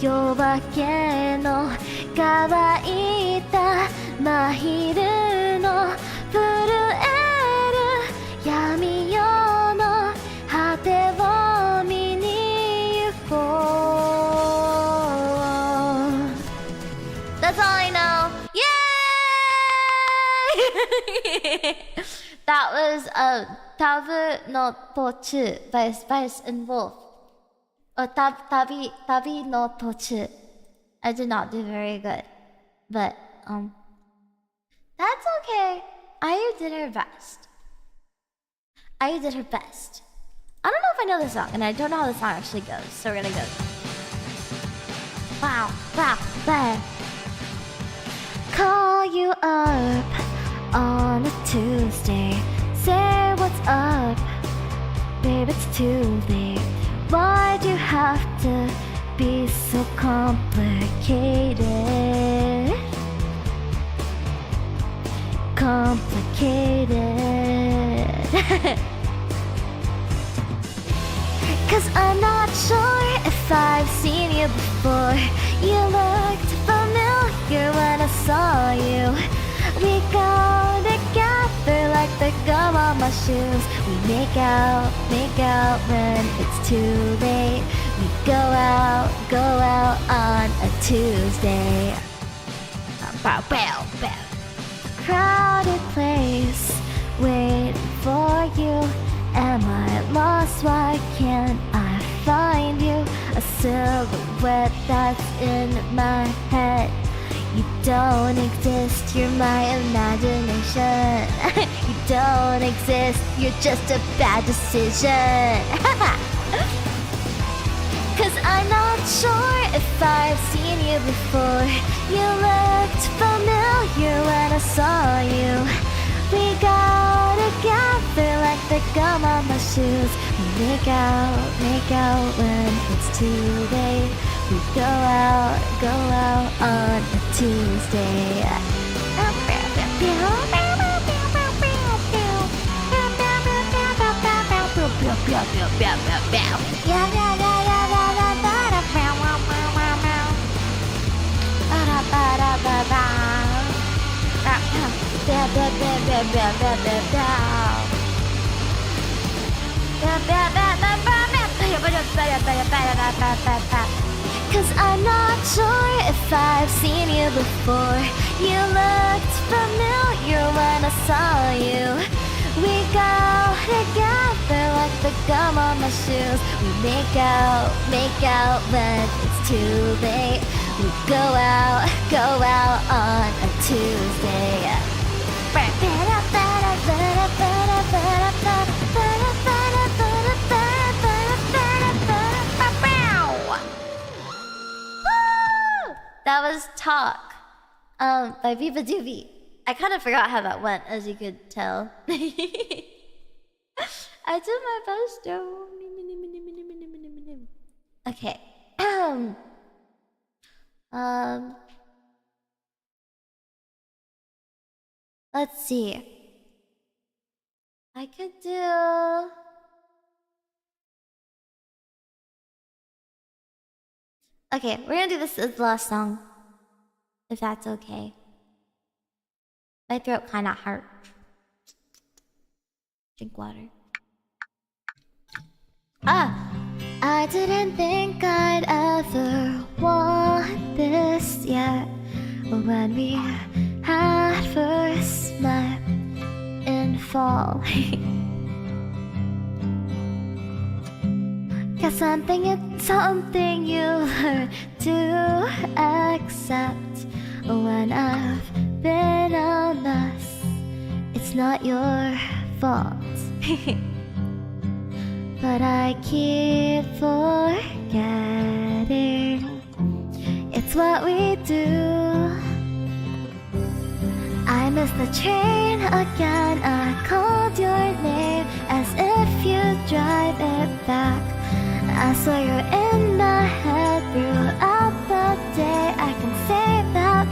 夜明けの乾いた真昼の震える闇夜の果てを見に行こう That's all I know. Yay! That was Tabu no Tochu by Spice and Wolf. Or Tabi no Tochu. I did not do very good. But, that's okay. Ayu did her best. Ayu did her best. I don't know if I know this song, and I don't know how the song actually goes, so we're gonna go. Wow, wow, wow. Call you up on a Tuesday. Say what's up, babe, it's too late. Why'd you have to be so complicated? Complicated. Cause I'm not sure if I've seen you before. You looked familiar when I saw you. We go together like the gum on my shoes. We make out when it's too late. We go out on a Tuesday. Bow, bow, bow. Crowded place, waiting for you. Am I lost? Why can't I find you? A silhouette that's in my head. You don't exist, you're my imagination. You don't exist, you're just a bad decision. Cause I'm not sure if I've seen you before. You looked familiar when I saw you. We go together like the gum on my shoes. We make out when it's too late. We go out on a Tuesday. Cause I'm not sure if I've seen you before. You looked familiar when I saw you. We go together like the gum on my shoes. We make out when it's too late. We go out on a Tuesday. That was Talk by Viva Doobie. I kind of forgot how that went, as you could tell. I did my best, though. Okay. Let's see. I could do... Okay, we're gonna do this as the last song. If that's okay. My throat kinda hurt. Drink water. I didn't think I'd ever want this yet. When we had first met in fall. Cause it's something you learn to accept. When I've been a mess, it's not your fault. But I keep forgetting it's what we do. I missed the train again. I called your name as if you'd drive it back. I saw you're in my head throughout the day. I can say that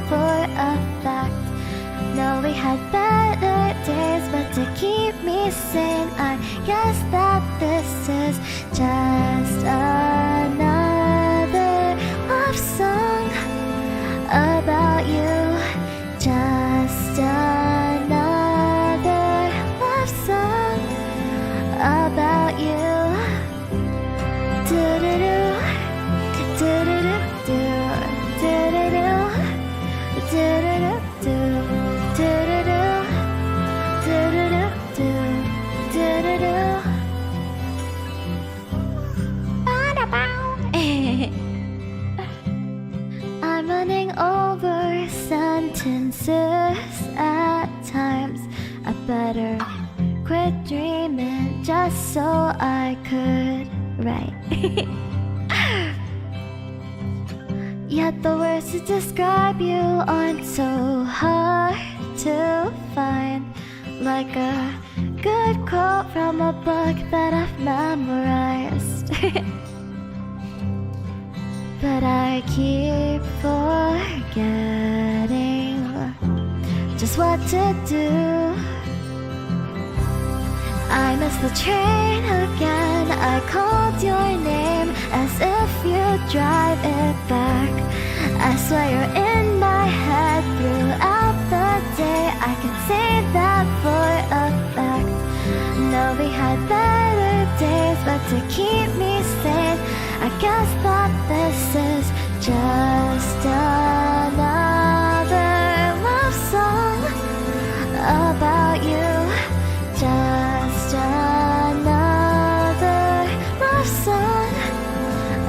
sane. I guess that this is just another love song about you. Just another love song about you. Do-do-do, do-do-do, do-do-do, do-do-do, do-do-do, do-do-do, do-do-do. I'm running over sentences at times. I better quit dreaming just so I could write. Yet the words to describe you aren't so hard to find. Like a good quote from a book that I've memorized. But I keep forgetting just what to do. I missed the train again. I called your name as if you'd drive it back. I swear you're in my head throughout the day. I can say that for a fact. No, we had better days, but to keep me sane, I guess that this is just another love song about you. Just another love song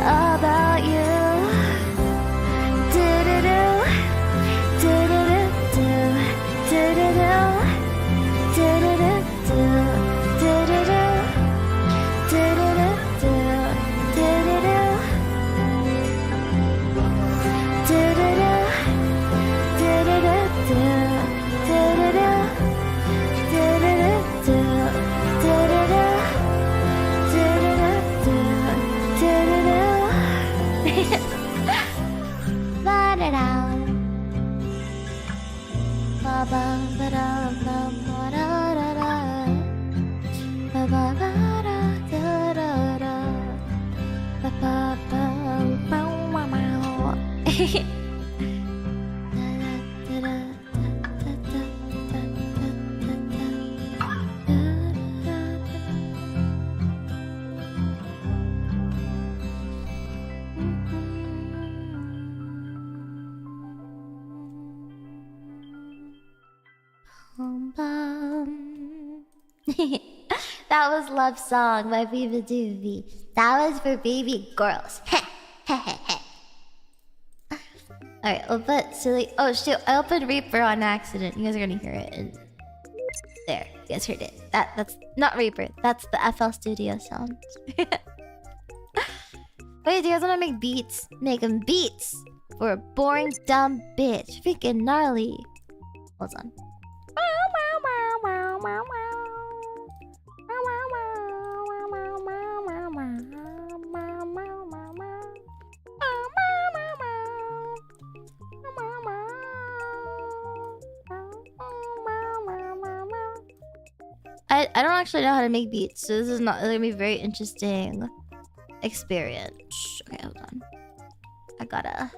about you. Do-do-do, do-do-do, do-do-do, do-do-do, do-do-do, do-do-do, do-do-do, do-do-do, do-do-do, That was Love Song by Viva Doobie. That was for baby girls. Alright, we'll put silly. Oh shoot, I opened Reaper on accident. You guys are gonna hear it. And there, you guys heard it. That's not Reaper. That's the FL Studio sound. Wait, do you guys wanna make beats? Make them beats for a boring dumb bitch. Freaking gnarly. Hold on. I don't actually know how to make beats, so this is not gonna be a very interesting experience. Okay, hold on. I gotta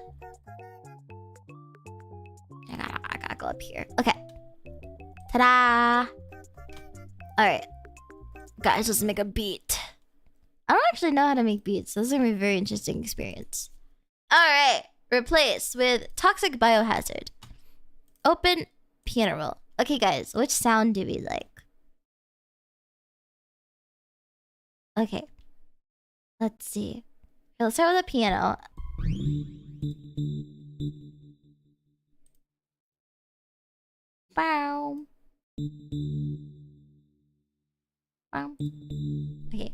go up here. Okay. Ta-da! Alright. Guys, let's make a beat. I don't actually know how to make beats, so this is gonna be a very interesting experience. Alright. Replace with Toxic Biohazard. Open piano roll. Okay, guys, which sound do we like? Okay. Let's see. Okay, let's start with a piano. Bow. Bow. Okay.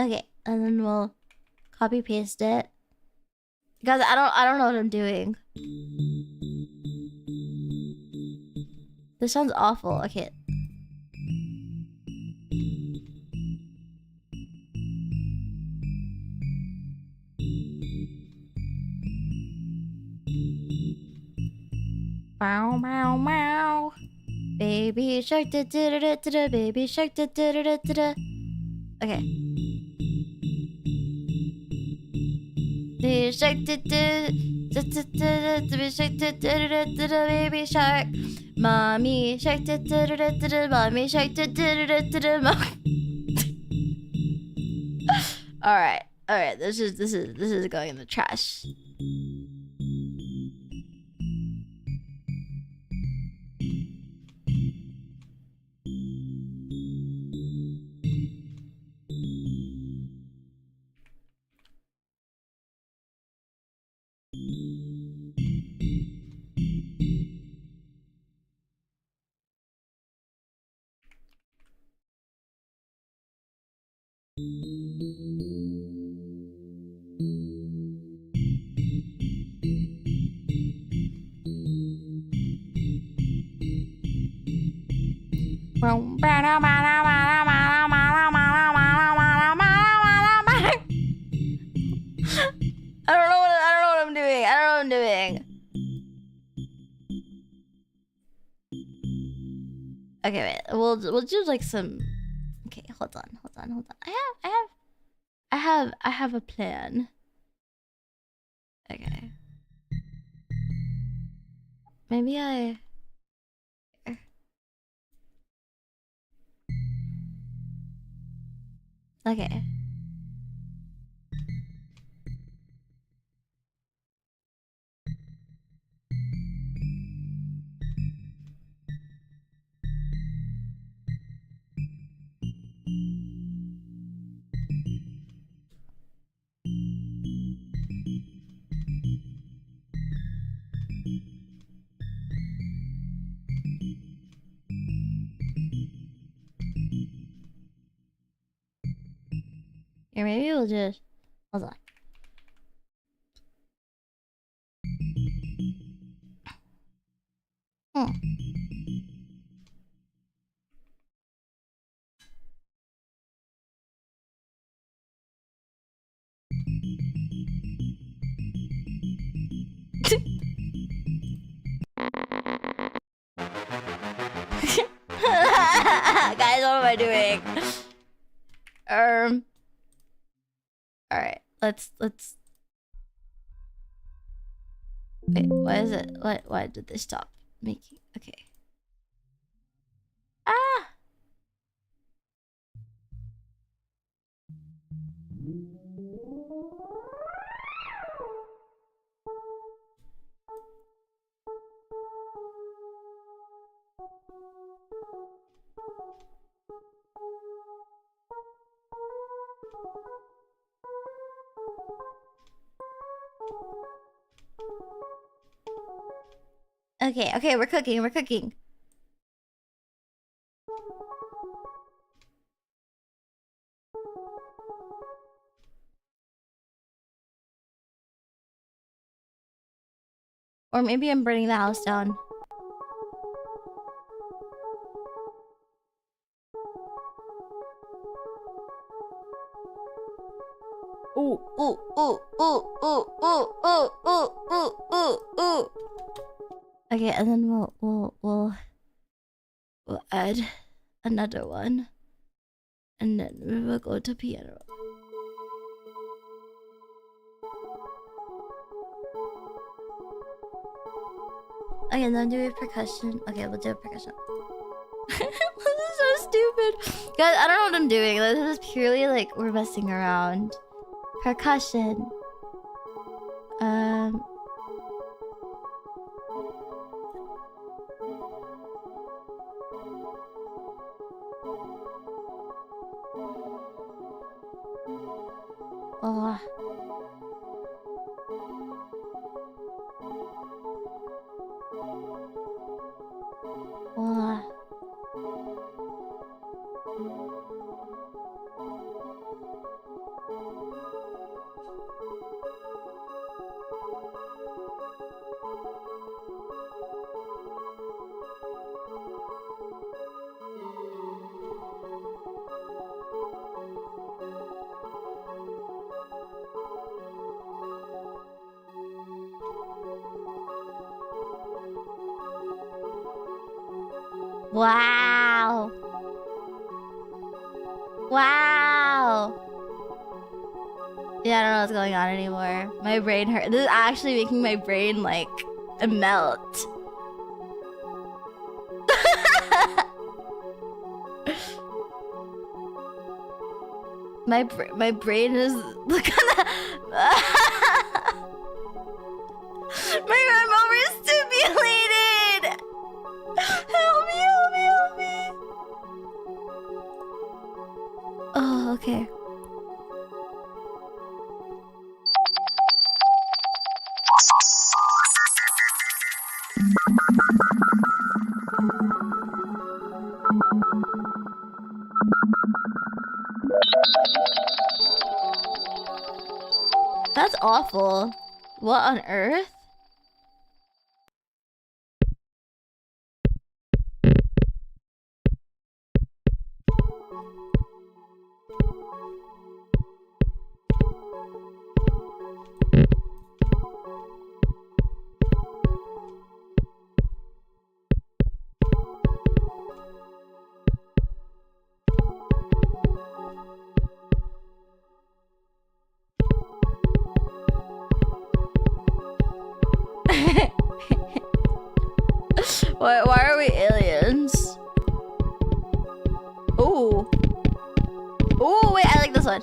Okay, and then we'll copy paste it. Guys, I don't know what I'm doing. This sounds awful. Okay. Bow, bow, bow. Baby shark, da da da da da. Baby shark, da da da da da. Okay. Baby shark, da da da da da. Baby shark, da da da da da. Baby shark. Mommy shark, da da da da da. Mommy shark, da da da da da. All right. This is going in the trash. I don't know what I'm doing. I don't know what I'm doing. Okay, wait. We'll do like some. Okay, hold on. I have a plan. Okay. Maybe I. Okay. Or maybe we'll just. Hold on. Guys, what am I doing? All right. Let's. Wait. Why is it? Why did they stop making? Okay. Ah. Okay. We're cooking. Or maybe I'm burning the house down. Ooh. Okay, and then we'll add another one, and then we will go to piano. Okay, and then do a percussion. Okay, we'll do a percussion. This is so stupid, guys. I don't know what I'm doing. This is purely like we're messing around. Percussion. Oh. Oh. Wow. Wow. Yeah, I don't know what's going on anymore. My brain hurt. This is actually making my brain like melt. my brain is look at that. I'm overstimulated. Help me, help me, help me. Oh, okay. That's awful. What on earth? Why are we aliens? Ooh. Ooh, wait, I like this one.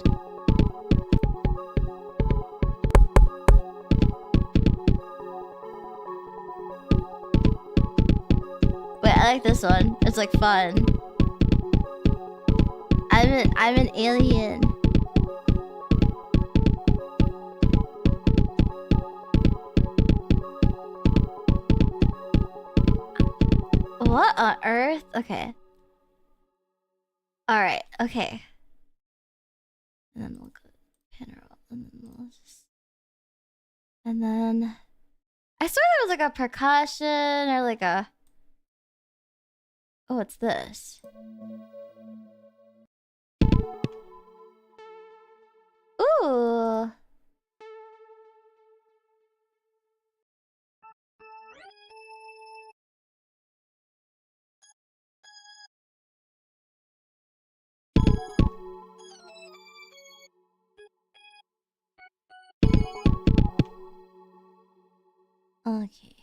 Wait, I like this one. It's like fun. I'm an alien. What on earth? Okay. Alright, okay. And then we'll go general, and then we'll just... And then... I swear there was like a percussion or like a... Oh, what's this? Ooh. Okay.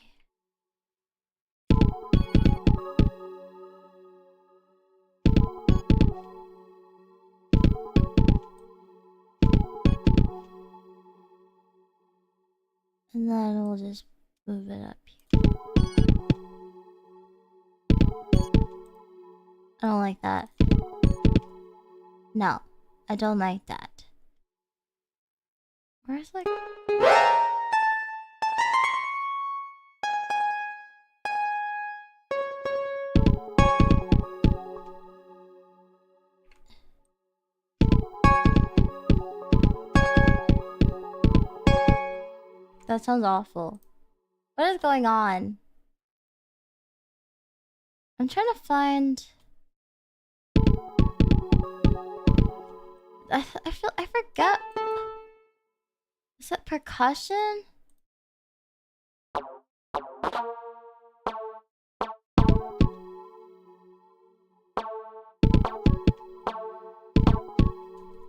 And then we'll just move it up here. I don't like that. No, I don't like that. Where's like... That sounds awful. What is going on? I'm trying to find... I forgot. Is that percussion?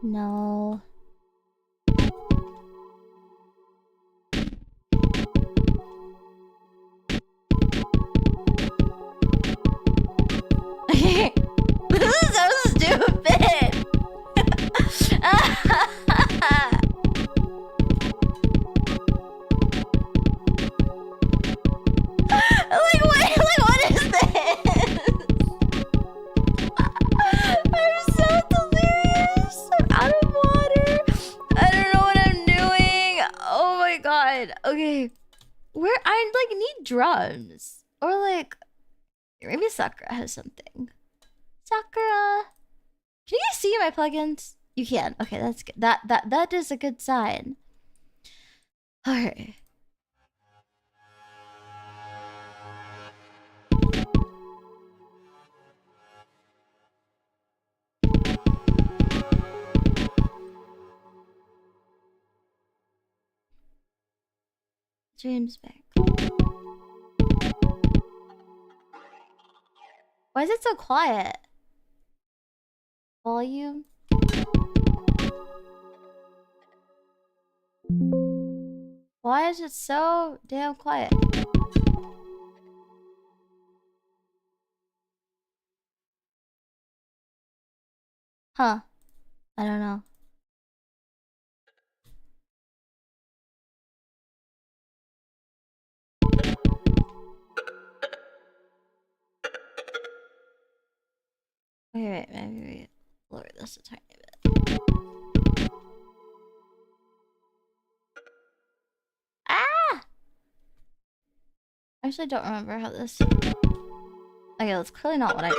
No. This is so stupid. What is this? I'm so delirious. I'm out of water. I don't know what I'm doing. Oh my god. Okay. Where I like need drums. Or like maybe Sakura has something. Sakura. Can you guys see my plugins? You can. Okay, that's good. That is a good sign. Alright. Dreams back. Why is it so quiet? Volume? Why is it so damn quiet? Huh. I don't know. Wait, maybe we lower this a tiny bit. Ah! I actually don't remember how this... Okay, that's clearly not what I...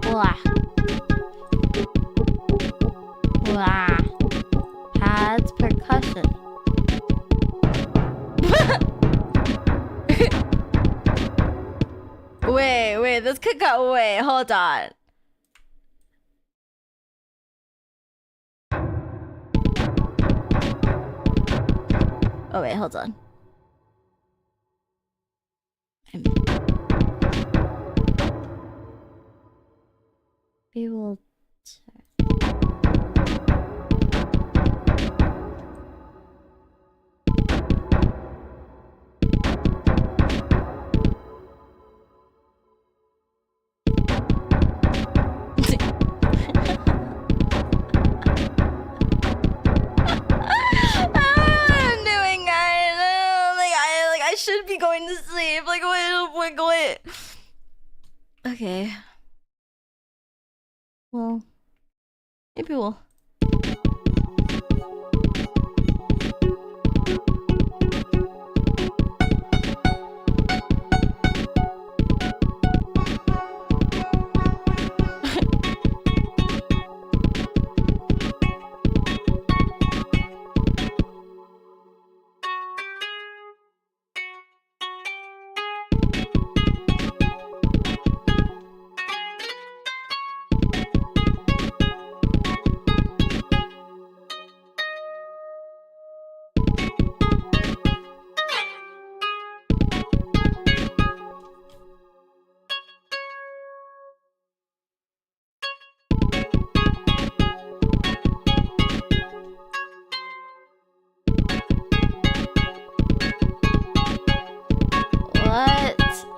Blah. Blah. Pads percussion. Wait, this could go. Wait, hold on. Oh, wait, hold on. We will... I'm doing, guys. I should be going to sleep. Like, wait. Okay. Well, maybe we'll...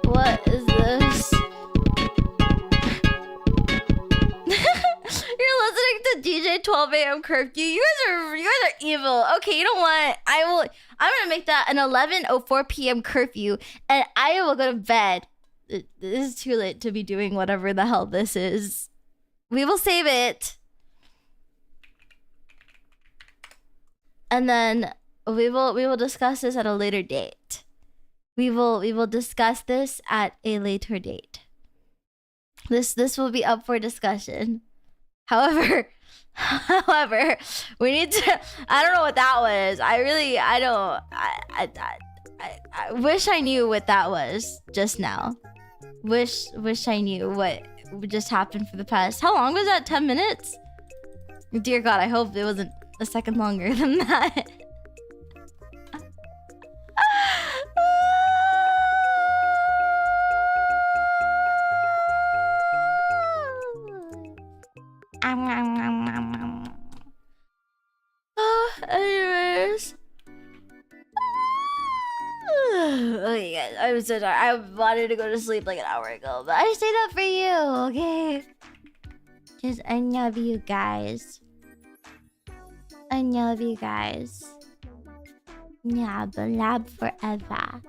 What is this? You're listening to DJ 12 a.m. curfew. You guys are evil. Okay, you know what? I'm gonna make that an 11:04 p.m. curfew, and I will go to bed. This is too late to be doing whatever the hell this is. We will save it, and then we will discuss this at a later date. We will discuss this at a later date. This will be up for discussion. However, we need to... I don't know what that was. I wish I knew what that was just now. Wish I knew what just happened for the past... How long was that? 10 minutes? Dear God, I hope it wasn't a second longer than that. Anyways. Okay, guys, I'm so tired. I wanted to go to sleep like an hour ago, but I stayed up for you, okay? Because I love you guys. I love you guys. Yeah, but lab forever.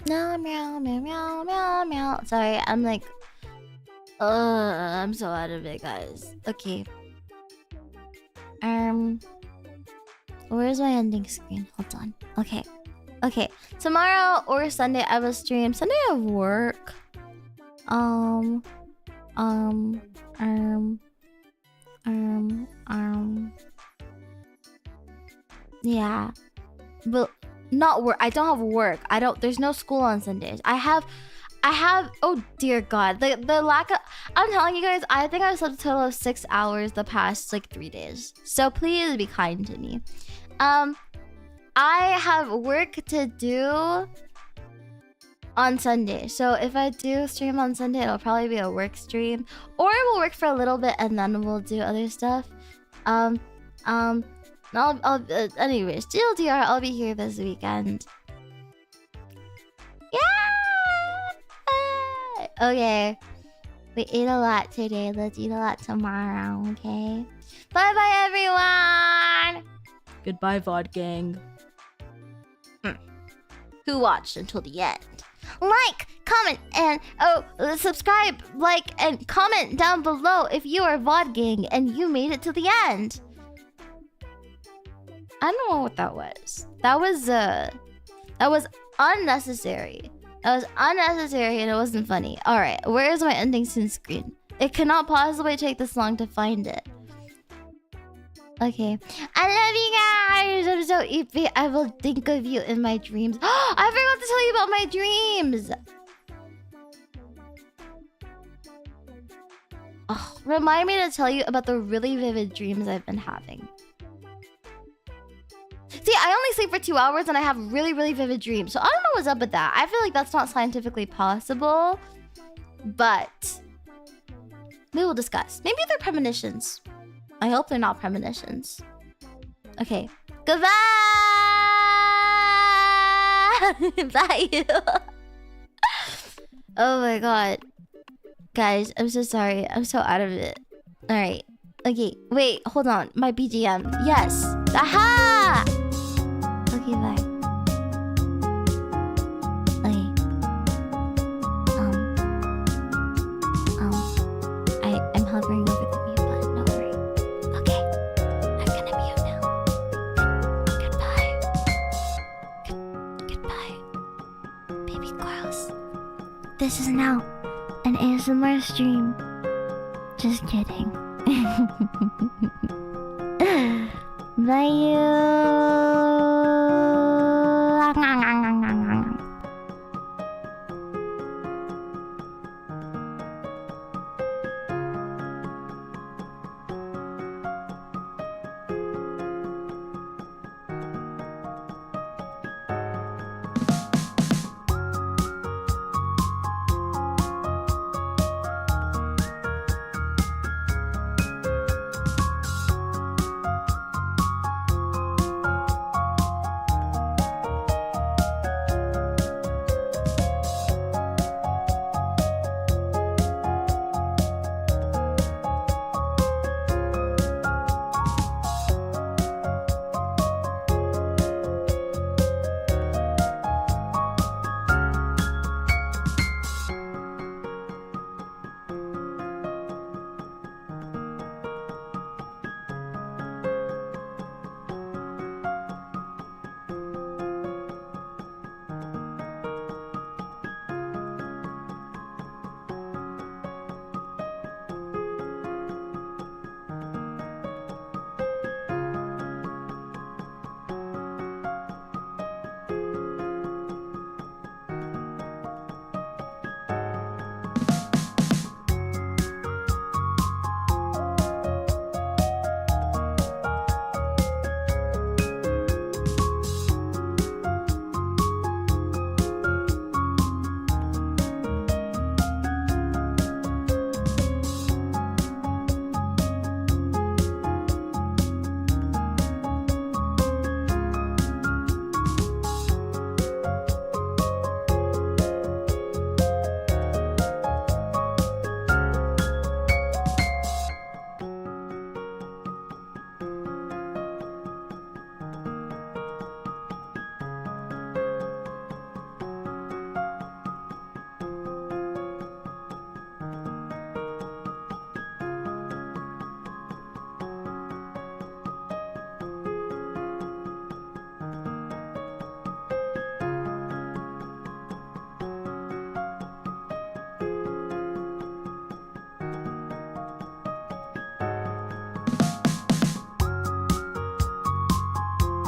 No, meow, meow, meow, meow, meow. Sorry, I'm like, I'm so out of it, guys. Okay. Where's my ending screen? Hold on. Okay. Okay. Tomorrow or Sunday I will stream. Sunday I have work. Um. Yeah. But not work. I don't have work. There's no school on Sundays. I have oh dear God. The lack of I'm telling you guys, I think I've slept a total of 6 hours the past like 3 days. So please be kind to me. I have work to do on Sunday. So if I do stream on Sunday, it'll probably be a work stream. Or we'll work for a little bit and then we'll do other stuff. Anyways, TLDR, I'll be here this weekend. Yeah! Okay. We ate a lot today. Let's eat a lot tomorrow, okay? Bye-bye, everyone! Goodbye, VOD gang. Who watched until the end? Like, comment, and subscribe, like, and comment down below if you are VOD gang and you made it to the end. I don't know what that was. That was unnecessary. That was unnecessary and it wasn't funny. Alright, where is my ending soon screen? It cannot possibly take this long to find it. Okay. I love you guys! I'm so eepy. I will think of you in my dreams. I forgot to tell you about my dreams! Oh, remind me to tell you about the really vivid dreams I've been having. See, I only sleep for 2 hours and I have really, really vivid dreams. So I don't know what's up with that. I feel like that's not scientifically possible. But we will discuss. Maybe they're premonitions. I hope they're not premonitions. Okay. Goodbye! Bye, you. Oh my god. Guys, I'm so sorry. I'm so out of it. Alright. Okay, wait, hold on. My BGM. Yes. Aha! Okay, bye. Okay. I'm hovering over the mute button. Don't worry. Okay. I'm gonna mute now. Goodbye. Goodbye. Baby girls. This is now an ASMR stream. Just kidding. Bye you.